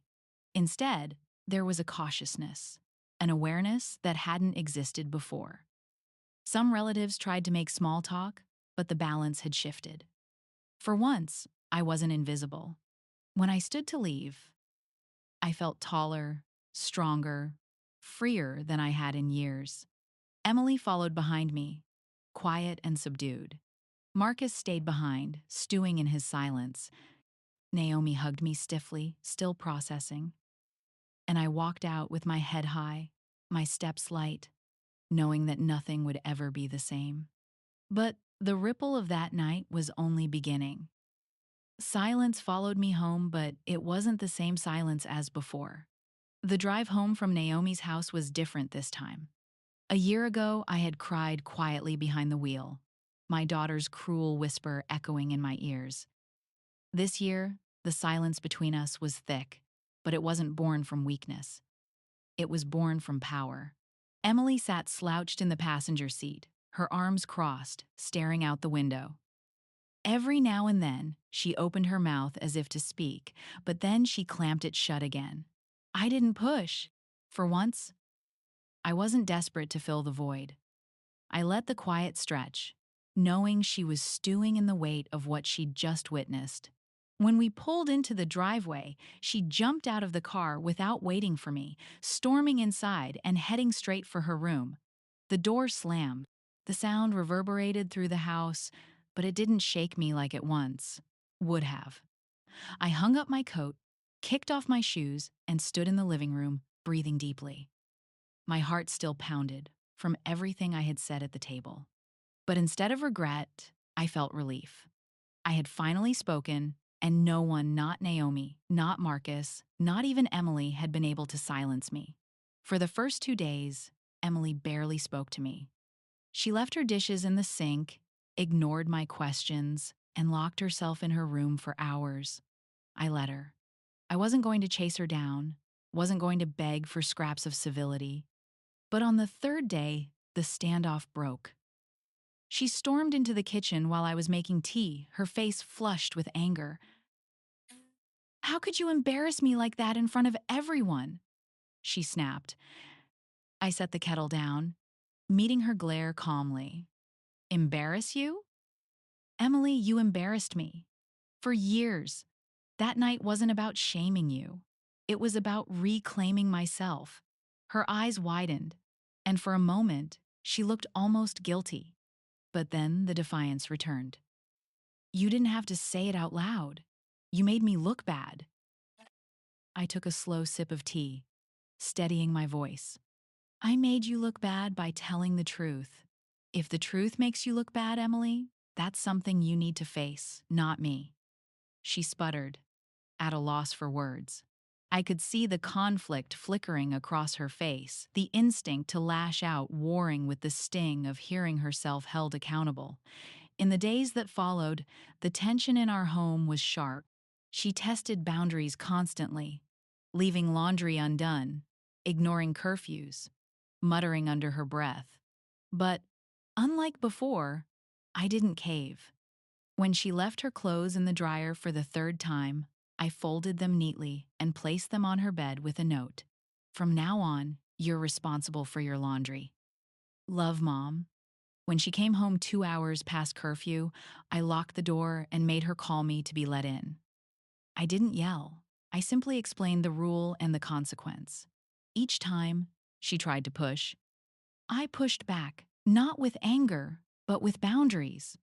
Instead, there was a cautiousness, an awareness that hadn't existed before. Some relatives tried to make small talk, but the balance had shifted. For once, I wasn't invisible. When I stood to leave, I felt taller, stronger, freer than I had in years. Emily followed behind me, quiet and subdued. Marcus stayed behind, stewing in his silence. Naomi hugged me stiffly, still processing. And I walked out with my head high, my steps light, knowing that nothing would ever be the same. But the ripple of that night was only beginning. Silence followed me home, but it wasn't the same silence as before. The drive home from Naomi's house was different this time. A year ago, I had cried quietly behind the wheel, my daughter's cruel whisper echoing in my ears. This year, the silence between us was thick, but it wasn't born from weakness. It was born from power. Emily sat slouched in the passenger seat, her arms crossed, staring out the window. Every now and then, she opened her mouth as if to speak, but then she clamped it shut again. I didn't push. For once, I wasn't desperate to fill the void. I let the quiet stretch, knowing she was stewing in the weight of what she'd just witnessed. When we pulled into the driveway, she jumped out of the car without waiting for me, storming inside and heading straight for her room. The door slammed. The sound reverberated through the house, but it didn't shake me like it once would have. I hung up my coat, kicked off my shoes, and stood in the living room, breathing deeply. My heart still pounded from everything I had said at the table. But instead of regret, I felt relief. I had finally spoken, and no one, not Naomi, not Marcus, not even Emily, had been able to silence me. For the first 2 days, Emily barely spoke to me. She left her dishes in the sink, ignored my questions, and locked herself in her room for hours. I let her. I wasn't going to chase her down, wasn't going to beg for scraps of civility. But on the third day, the standoff broke. She stormed into the kitchen while I was making tea, her face flushed with anger. How could you embarrass me like that in front of everyone? She snapped. I set the kettle down, meeting her glare calmly. Embarrass you? Emily, you embarrassed me. For years. That night wasn't about shaming you. It was about reclaiming myself. Her eyes widened, and for a moment, she looked almost guilty. But then the defiance returned. You didn't have to say it out loud. You made me look bad. I took a slow sip of tea, steadying my voice. I made you look bad by telling the truth. If the truth makes you look bad, Emily, that's something you need to face, not me. She sputtered, at a loss for words. I could see the conflict flickering across her face, the instinct to lash out warring with the sting of hearing herself held accountable. In the days that followed, the tension in our home was sharp. She tested boundaries constantly. leaving laundry undone, ignoring curfews, muttering under her breath. But, unlike before, I didn't cave. When she left her clothes in the dryer for the third time, I folded them neatly and placed them on her bed with a note. From now on, you're responsible for your laundry. Love, Mom. When she came home 2 hours past curfew, I locked the door and made her call me to be let in. I didn't yell. I simply explained the rule and the consequence. Each time she tried to push, I pushed back, not with anger, but with boundaries.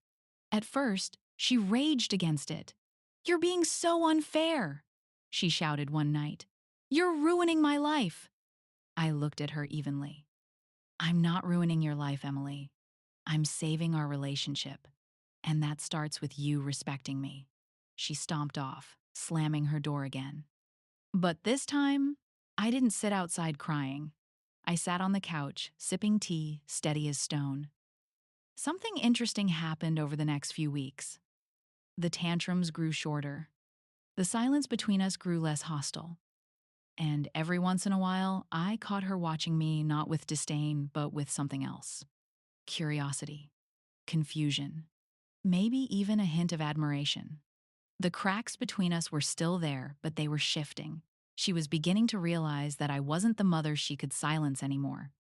At first, she raged against it. "You're being so unfair," she shouted one night. "You're ruining my life." I looked at her evenly. "I'm not ruining your life, Emily. I'm saving our relationship. And that starts with you respecting me." She stomped off, slamming her door again. But this time, I didn't sit outside crying. I sat on the couch, sipping tea, steady as stone. Something interesting happened over the next few weeks. The tantrums grew shorter. The silence between us grew less hostile. And every once in a while, I caught her watching me not with disdain, but with something else: curiosity, confusion, maybe even a hint of admiration. The cracks between us were still there, but they were shifting. She was beginning to realize that I wasn't the mother she could silence anymore.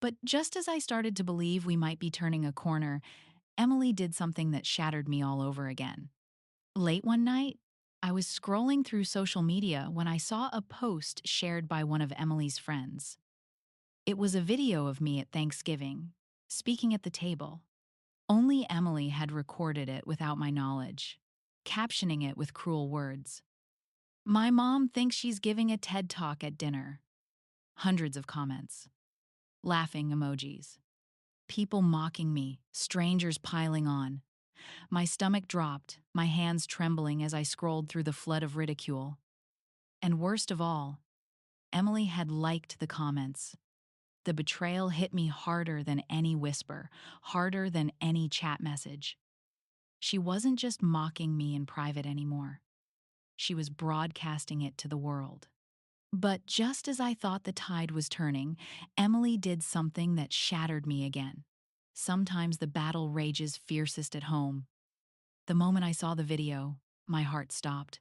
But just as I started to believe we might be turning a corner, Emily did something that shattered me all over again. Late one night, I was scrolling through social media when I saw a post shared by one of Emily's friends. It was a video of me at Thanksgiving, speaking at the table. Only Emily had recorded it without my knowledge, captioning it with cruel words. "My mom thinks she's giving a TED Talk at dinner." Hundreds of comments. Laughing emojis. People mocking me, strangers piling on. My stomach dropped, my hands trembling as I scrolled through the flood of ridicule. And worst of all, Emily had liked the comments. The betrayal hit me harder than any whisper, harder than any chat message. She wasn't just mocking me in private anymore. She was broadcasting it to the world. But just as I thought the tide was turning, Emily did something that shattered me again. Sometimes the battle rages fiercest at home. The moment I saw the video, my heart stopped.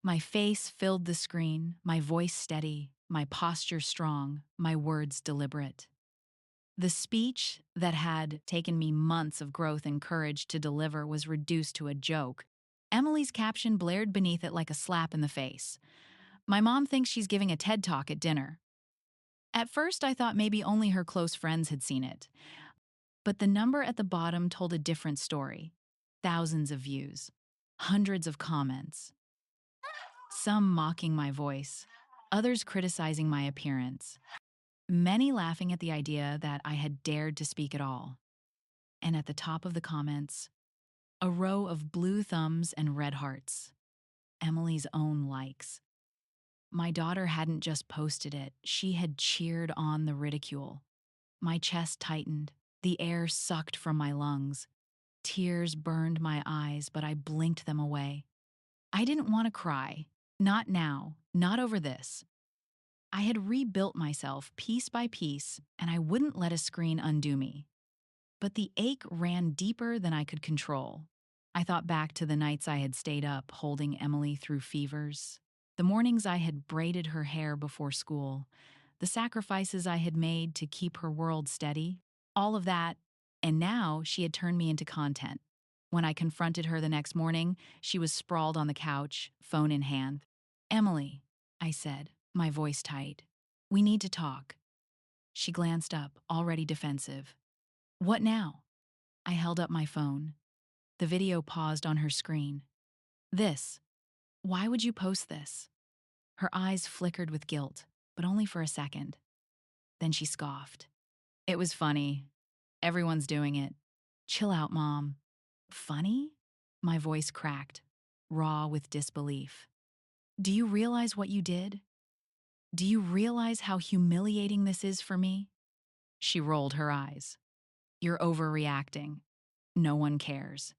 My face filled the screen, my voice steady, my posture strong, my words deliberate. The speech that had taken me months of growth and courage to deliver was reduced to a joke. Emily's caption blared beneath it like a slap in the face. "My mom thinks she's giving a TED Talk at dinner." At first, I thought maybe only her close friends had seen it. But the number at the bottom told a different story. Thousands of views, hundreds of comments, some mocking my voice, others criticizing my appearance, many laughing at the idea that I had dared to speak at all. And at the top of the comments, a row of blue thumbs and red hearts, Emily's own likes. My daughter hadn't just posted it, she had cheered on the ridicule. My chest tightened, the air sucked from my lungs. Tears burned my eyes, but I blinked them away. I didn't want to cry. Not now, not over this. I had rebuilt myself piece by piece, and I wouldn't let a screen undo me. But the ache ran deeper than I could control. I thought back to the nights I had stayed up holding Emily through fevers, the mornings I had braided her hair before school, the sacrifices I had made to keep her world steady, all of that, and now she had turned me into content. When I confronted her the next morning, she was sprawled on the couch, phone in hand. "Emily," I said, my voice tight, "we need to talk." She glanced up, already defensive. "What now?" I held up my phone. The video paused on her screen. "This. Why would you post this?" Her eyes flickered with guilt, but only for a second. Then she scoffed. "It was funny. Everyone's doing it. Chill out, Mom." "Funny?" My voice cracked, raw with disbelief. "Do you realize what you did? Do you realize how humiliating this is for me?" She rolled her eyes. "You're overreacting. No one cares.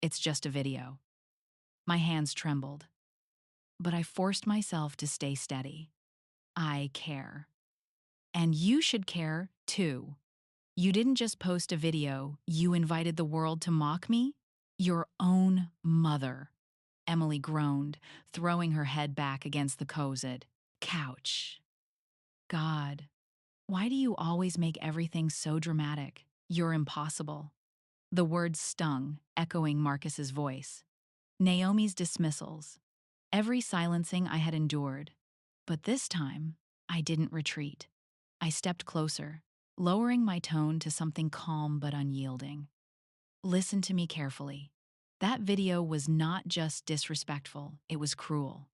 It's just a video." My hands trembled, but I forced myself to stay steady. I care. And you should care, too. You didn't just post a video, you invited the world to mock me? Your own mother. Emily groaned, throwing her head back against the closet. Couch. God, why do you always make everything so dramatic? You're impossible. The words stung, echoing Marcus's voice. Naomi's dismissals. Every silencing I had endured. But this time, I didn't retreat. I stepped closer, lowering my tone to something calm but unyielding. Listen to me carefully. That video was not just disrespectful, it was cruel.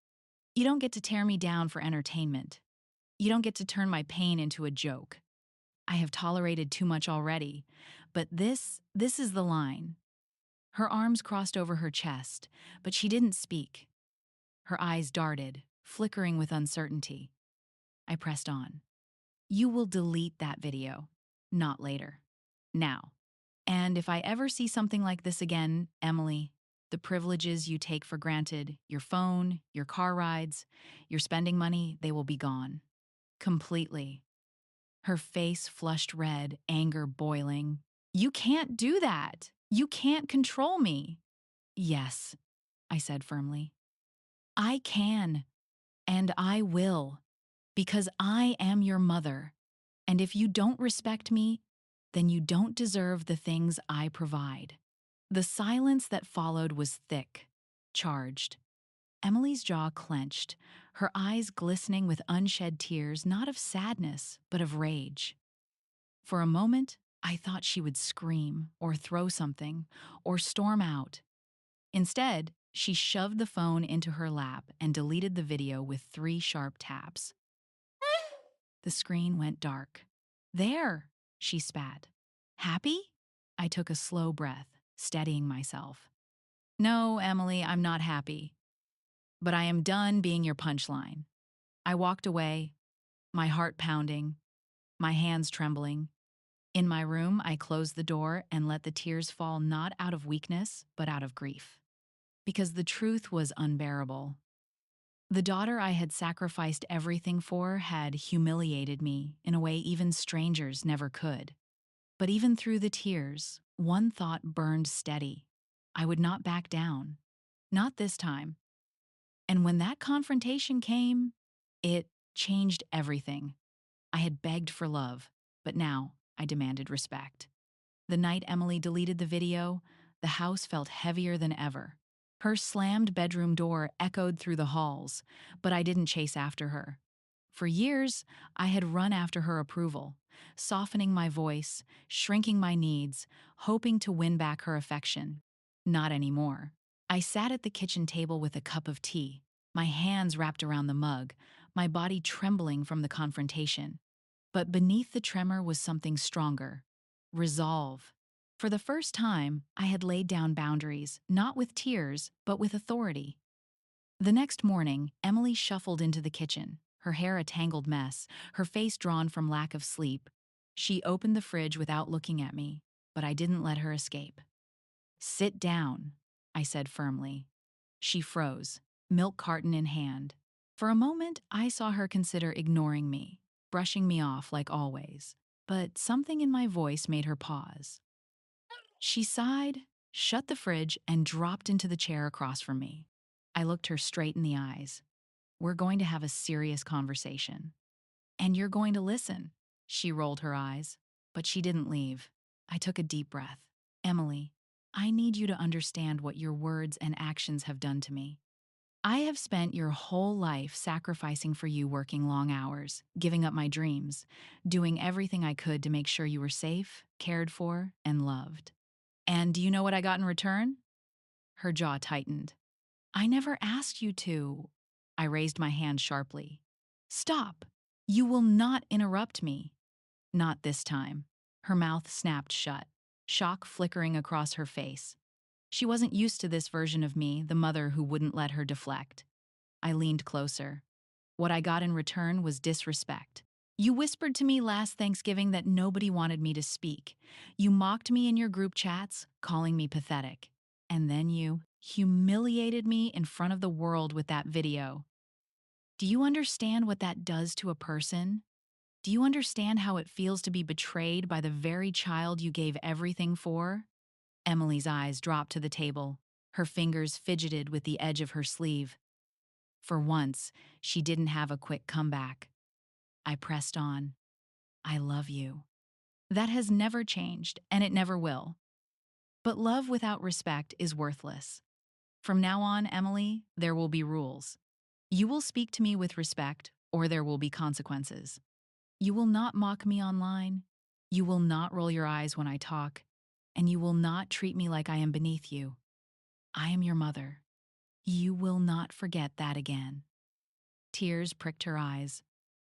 You don't get to tear me down for entertainment. You don't get to turn my pain into a joke. I have tolerated too much already, but this is the line. Her arms crossed over her chest, but she didn't speak. Her eyes darted, flickering with uncertainty. I pressed on. You will delete that video, not later. Now. And if I ever see something like this again, Emily, the privileges you take for granted, your phone, your car rides, your spending money, they will be gone. Completely. Her face flushed red, anger boiling. You can't do that. You can't control me. Yes, I said firmly. I can, and I will, because I am your mother. And if you don't respect me, then you don't deserve the things I provide. The silence that followed was thick, charged. Emily's jaw clenched, her eyes glistening with unshed tears, not of sadness, but of rage. For a moment, I thought she would scream, or throw something, or storm out. Instead, she shoved the phone into her lap and deleted the video with 3 sharp taps. The screen went dark. There, she spat. Happy? I took a slow breath, steadying myself. No, Emily, I'm not happy. But I am done being your punchline. I walked away, my heart pounding, my hands trembling. In my room, I closed the door and let the tears fall not out of weakness, but out of grief. Because the truth was unbearable. The daughter I had sacrificed everything for had humiliated me in a way even strangers never could. But even through the tears, one thought burned steady. I would not back down. Not this time. And when that confrontation came, it changed everything. I had begged for love, but now I demanded respect. The night Emily deleted the video, the house felt heavier than ever. Her slammed bedroom door echoed through the halls, but I didn't chase after her. For years, I had run after her approval, softening my voice, shrinking my needs, hoping to win back her affection. Not anymore. I sat at the kitchen table with a cup of tea, my hands wrapped around the mug, my body trembling from the confrontation. But beneath the tremor was something stronger. Resolve. For the first time, I had laid down boundaries, not with tears, but with authority. The next morning, Emily shuffled into the kitchen, her hair a tangled mess, her face drawn from lack of sleep. She opened the fridge without looking at me, but I didn't let her escape. Sit down, I said firmly. She froze, milk carton in hand. For a moment, I saw her consider ignoring me, brushing me off like always. But something in my voice made her pause. She sighed, shut the fridge, and dropped into the chair across from me. I looked her straight in the eyes. We're going to have a serious conversation. And you're going to listen. She rolled her eyes, but she didn't leave. I took a deep breath. Emily, I need you to understand what your words and actions have done to me. I have spent your whole life sacrificing for you, working long hours, giving up my dreams, doing everything I could to make sure you were safe, cared for, and loved. And do you know what I got in return? Her jaw tightened. I never asked you to. I raised my hand sharply. Stop! You will not interrupt me. Not this time. Her mouth snapped shut, shock flickering across her face. She wasn't used to this version of me, the mother who wouldn't let her deflect. I leaned closer. What I got in return was disrespect. You whispered to me last Thanksgiving that nobody wanted me to speak. You mocked me in your group chats, calling me pathetic. And then you humiliated me in front of the world with that video. Do you understand what that does to a person? Do you understand how it feels to be betrayed by the very child you gave everything for? Emily's eyes dropped to the table. Her fingers fidgeted with the edge of her sleeve. For once, she didn't have a quick comeback. I pressed on. I love you. That has never changed, and it never will. But love without respect is worthless. From now on, Emily, there will be rules. You will speak to me with respect, or there will be consequences. You will not mock me online. You will not roll your eyes when I talk. And you will not treat me like I am beneath you. I am your mother. You will not forget that again. Tears pricked her eyes,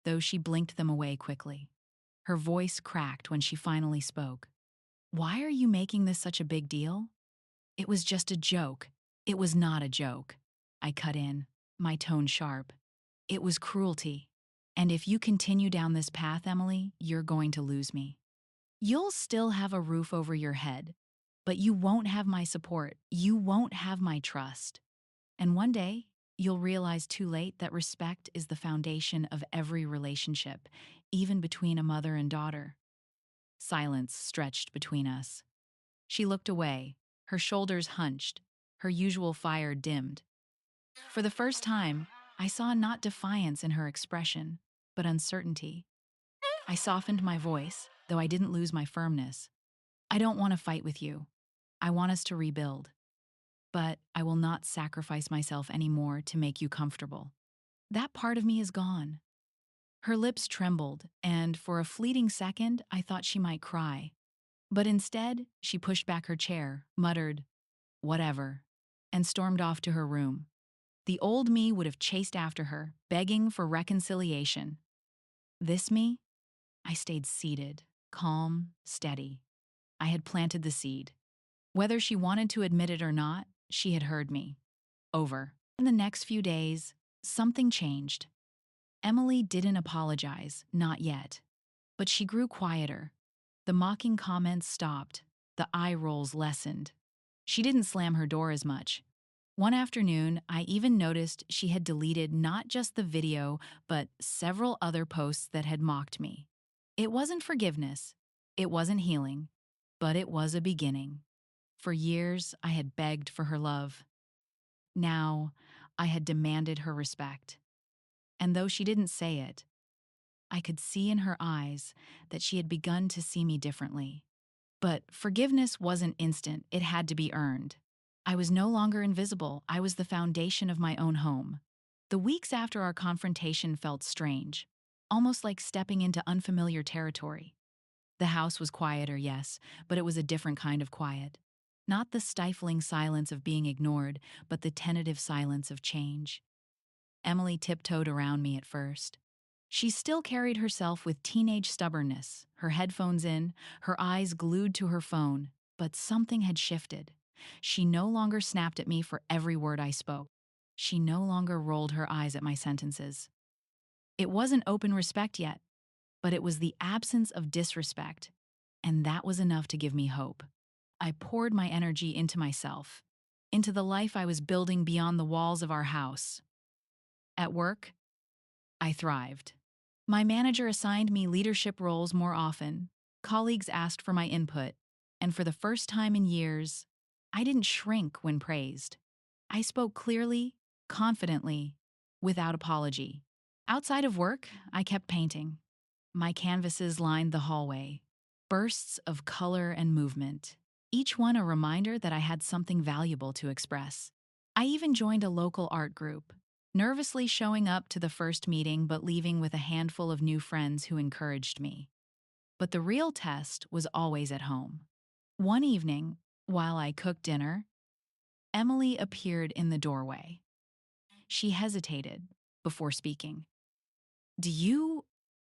though she blinked them away quickly. Her voice cracked when she finally spoke. Why are you making this such a big deal? It was just a joke. It was not a joke. I cut in, my tone sharp. It was cruelty. And if you continue down this path, Emily, you're going to lose me. You'll still have a roof over your head, but you won't have my support. You won't have my trust. And one day, you'll realize too late that respect is the foundation of every relationship, even between a mother and daughter. Silence stretched between us. She looked away, her shoulders hunched, her usual fire dimmed. For the first time, I saw not defiance in her expression, but uncertainty. I softened my voice, though I didn't lose my firmness. I don't want to fight with you. I want us to rebuild. But I will not sacrifice myself anymore to make you comfortable. That part of me is gone. Her lips trembled, and for a fleeting second, I thought she might cry. But instead, she pushed back her chair, muttered, "Whatever," and stormed off to her room. The old me would have chased after her, begging for reconciliation. This me? I stayed seated, calm, steady. I had planted the seed. Whether she wanted to admit it or not, she had heard me. Over. In the next few days, something changed. Emily didn't apologize, not yet. But she grew quieter. The mocking comments stopped. The eye rolls lessened. She didn't slam her door as much. One afternoon, I even noticed she had deleted not just the video, but several other posts that had mocked me. It wasn't forgiveness. It wasn't healing. But it was a beginning. For years, I had begged for her love. Now, I had demanded her respect. And though she didn't say it, I could see in her eyes that she had begun to see me differently. But forgiveness wasn't instant, it had to be earned. I was no longer invisible, I was the foundation of my own home. The weeks after our confrontation felt strange, almost like stepping into unfamiliar territory. The house was quieter, yes, but it was a different kind of quiet. Not the stifling silence of being ignored, but the tentative silence of change. Emily tiptoed around me at first. She still carried herself with teenage stubbornness, her headphones in, her eyes glued to her phone, but something had shifted. She no longer snapped at me for every word I spoke. She no longer rolled her eyes at my sentences. It wasn't open respect yet, but it was the absence of disrespect, and that was enough to give me hope. I poured my energy into myself, into the life I was building beyond the walls of our house. At work, I thrived. My manager assigned me leadership roles more often. Colleagues asked for my input, and for the first time in years, I didn't shrink when praised. I spoke clearly, confidently, without apology. Outside of work, I kept painting. My canvases lined the hallway, bursts of color and movement, each one a reminder that I had something valuable to express. I even joined a local art group, nervously showing up to the first meeting but leaving with a handful of new friends who encouraged me. But the real test was always at home. One evening, while I cooked dinner, Emily appeared in the doorway. She hesitated before speaking. "Do you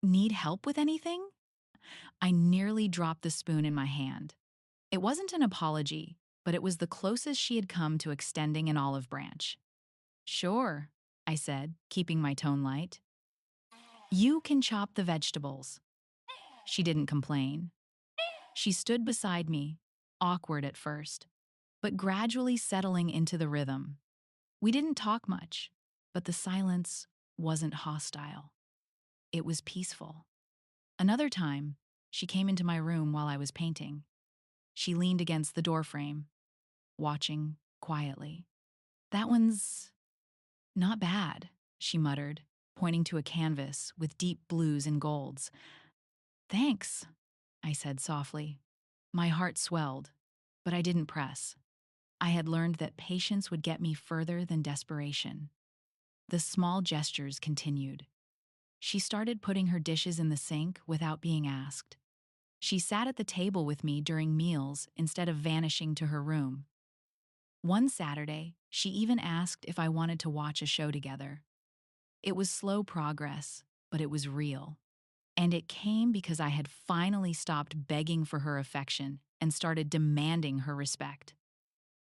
need help with anything?" I nearly dropped the spoon in my hand. It wasn't an apology, but it was the closest she had come to extending an olive branch. "Sure," I said, keeping my tone light. "You can chop the vegetables." She didn't complain. She stood beside me, awkward at first, but gradually settling into the rhythm. We didn't talk much, but the silence wasn't hostile. It was peaceful. Another time, she came into my room while I was painting. She leaned against the doorframe, watching quietly. "That one's not bad," she muttered, pointing to a canvas with deep blues and golds. "Thanks," I said softly. My heart swelled, but I didn't press. I had learned that patience would get me further than desperation. The small gestures continued. She started putting her dishes in the sink without being asked. She sat at the table with me during meals instead of vanishing to her room. One Saturday, she even asked if I wanted to watch a show together. It was slow progress, but it was real. And it came because I had finally stopped begging for her affection and started demanding her respect.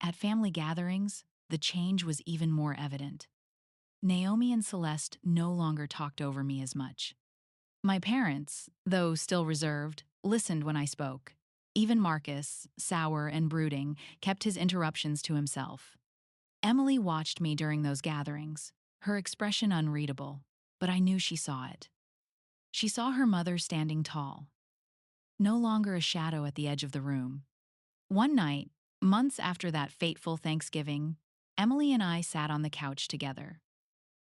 At family gatherings, the change was even more evident. Naomi and Celeste no longer talked over me as much. My parents, though still reserved, listened when I spoke. Even Marcus, sour and brooding, kept his interruptions to himself. Emily watched me during those gatherings, her expression unreadable, but I knew she saw it. She saw her mother standing tall, no longer a shadow at the edge of the room. One night, months after that fateful Thanksgiving, Emily and I sat on the couch together.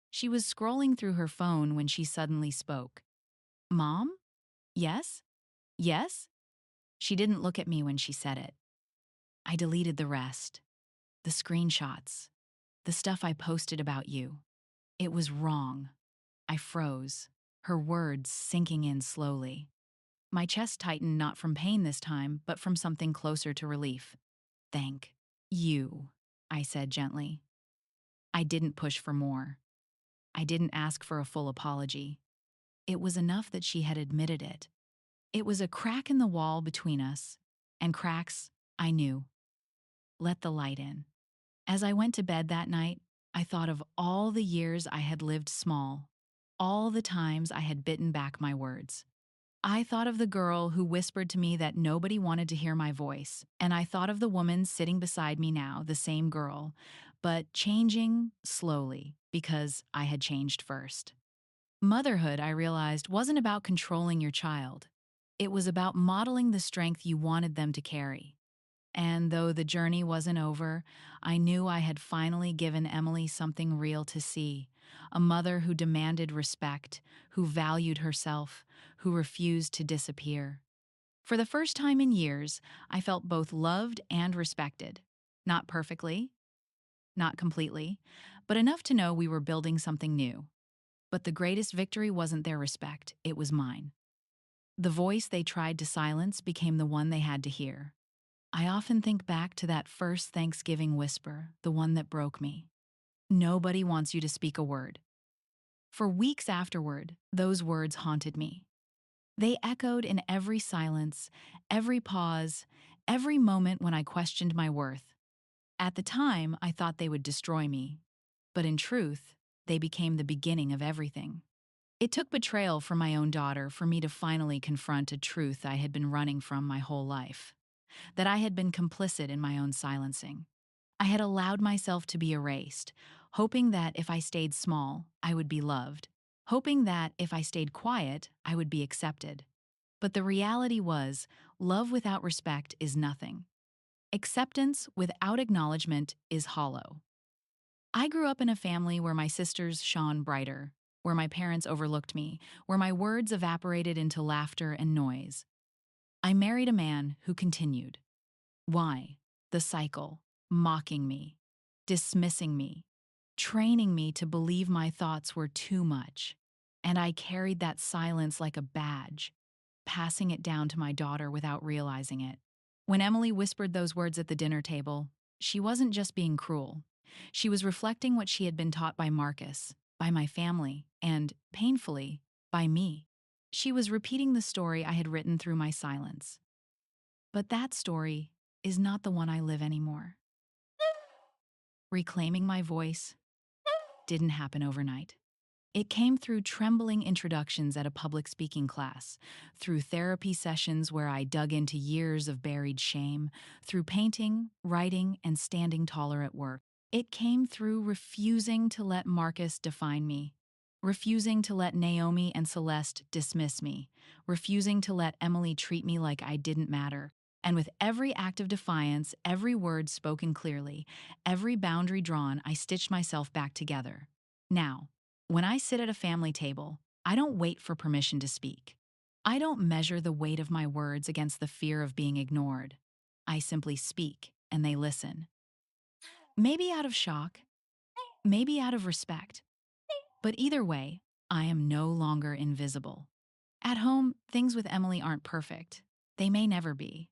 She was scrolling through her phone when she suddenly spoke. "Mom? Yes? Yes?" She didn't look at me when she said it. I deleted the rest. The screenshots. The stuff I posted about you. It was wrong. I froze, her words sinking in slowly. My chest tightened not from pain this time, but from something closer to relief. "Thank you," I said gently. I didn't push for more. I didn't ask for a full apology. It was enough that she had admitted it. It was a crack in the wall between us, and cracks, I knew, let the light in. As I went to bed that night, I thought of all the years I had lived small, all the times I had bitten back my words. I thought of the girl who whispered to me that nobody wanted to hear my voice, and I thought of the woman sitting beside me now, the same girl, but changing slowly because I had changed first. Motherhood, I realized, wasn't about controlling your child. It was about modeling the strength you wanted them to carry. And though the journey wasn't over, I knew I had finally given Emily something real to see. A mother who demanded respect, who valued herself, who refused to disappear. For the first time in years, I felt both loved and respected. Not perfectly, not completely, but enough to know we were building something new. But the greatest victory wasn't their respect, it was mine. The voice they tried to silence became the one they had to hear. I often think back to that first Thanksgiving whisper, the one that broke me. "Nobody wants you to speak a word." For weeks afterward, those words haunted me. They echoed in every silence, every pause, every moment when I questioned my worth. At the time, I thought they would destroy me. But in truth, they became the beginning of everything. It took betrayal from my own daughter for me to finally confront a truth I had been running from my whole life. That I had been complicit in my own silencing. I had allowed myself to be erased, hoping that if I stayed small, I would be loved, hoping that if I stayed quiet, I would be accepted. But the reality was, love without respect is nothing. Acceptance without acknowledgement is hollow. I grew up in a family where my sisters shone brighter, where my parents overlooked me, where my words evaporated into laughter and noise. I married a man who continued. Why? The cycle, mocking me, dismissing me, training me to believe my thoughts were too much. And I carried that silence like a badge, passing it down to my daughter without realizing it. When Emily whispered those words at the dinner table, she wasn't just being cruel. She was reflecting what she had been taught by Marcus, by my family, and, painfully, by me. She was repeating the story I had written through my silence. But that story is not the one I live anymore. Reclaiming my voice didn't happen overnight. It came through trembling introductions at a public speaking class, through therapy sessions where I dug into years of buried shame, through painting, writing, and standing taller at work. It came through refusing to let Marcus define me, refusing to let Naomi and Celeste dismiss me, refusing to let Emily treat me like I didn't matter. And with every act of defiance, every word spoken clearly, every boundary drawn, I stitched myself back together. Now, when I sit at a family table, I don't wait for permission to speak. I don't measure the weight of my words against the fear of being ignored. I simply speak, and they listen. Maybe out of shock, maybe out of respect. But either way, I am no longer invisible. At home, things with Emily aren't perfect. They may never be.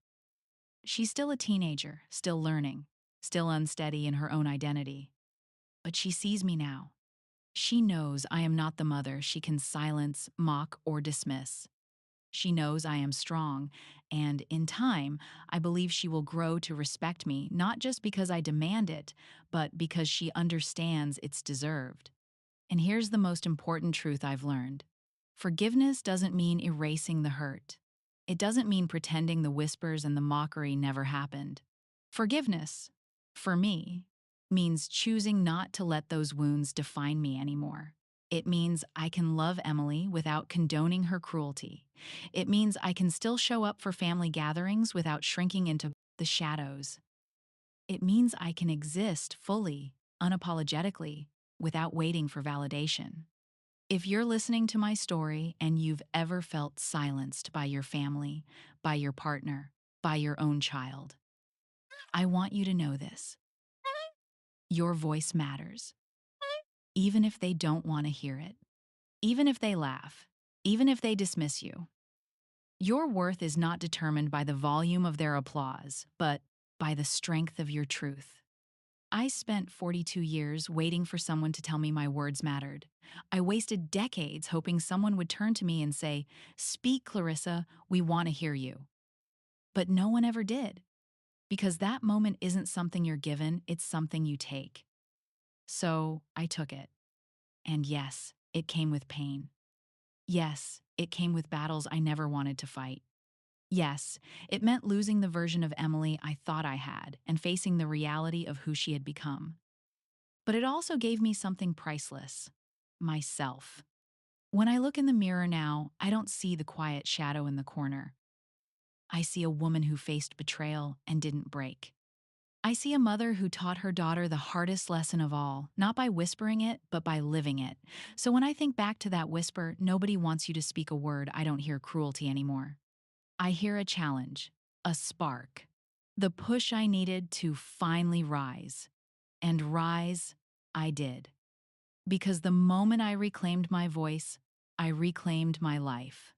She's still a teenager, still learning, still unsteady in her own identity. But she sees me now. She knows I am not the mother she can silence, mock, or dismiss. She knows I am strong, and in time, I believe she will grow to respect me not just because I demand it, but because she understands it's deserved. And here's the most important truth I've learned: forgiveness doesn't mean erasing the hurt. It doesn't mean pretending the whispers and the mockery never happened. Forgiveness, for me, means choosing not to let those wounds define me anymore. It means I can love Emily without condoning her cruelty. It means I can still show up for family gatherings without shrinking into the shadows. It means I can exist fully, unapologetically, without waiting for validation. If you're listening to my story and you've ever felt silenced by your family, by your partner, by your own child, I want you to know this: your voice matters, even if they don't want to hear it, even if they laugh, even if they dismiss you. Your worth is not determined by the volume of their applause, but by the strength of your truth. I spent 42 years waiting for someone to tell me my words mattered. I wasted decades hoping someone would turn to me and say, "Speak, Clarissa, we want to hear you." But no one ever did, because that moment isn't something you're given, it's something you take. So I took it. And yes, it came with pain. Yes, it came with battles I never wanted to fight. Yes, it meant losing the version of Emily I thought I had and facing the reality of who she had become. But it also gave me something priceless: myself. When I look in the mirror now, I don't see the quiet shadow in the corner. I see a woman who faced betrayal and didn't break. I see a mother who taught her daughter the hardest lesson of all, not by whispering it, but by living it. So when I think back to that whisper, "Nobody wants you to speak a word," I don't hear cruelty anymore. I hear a challenge, a spark, the push I needed to finally rise. And rise, I did. Because the moment I reclaimed my voice, I reclaimed my life.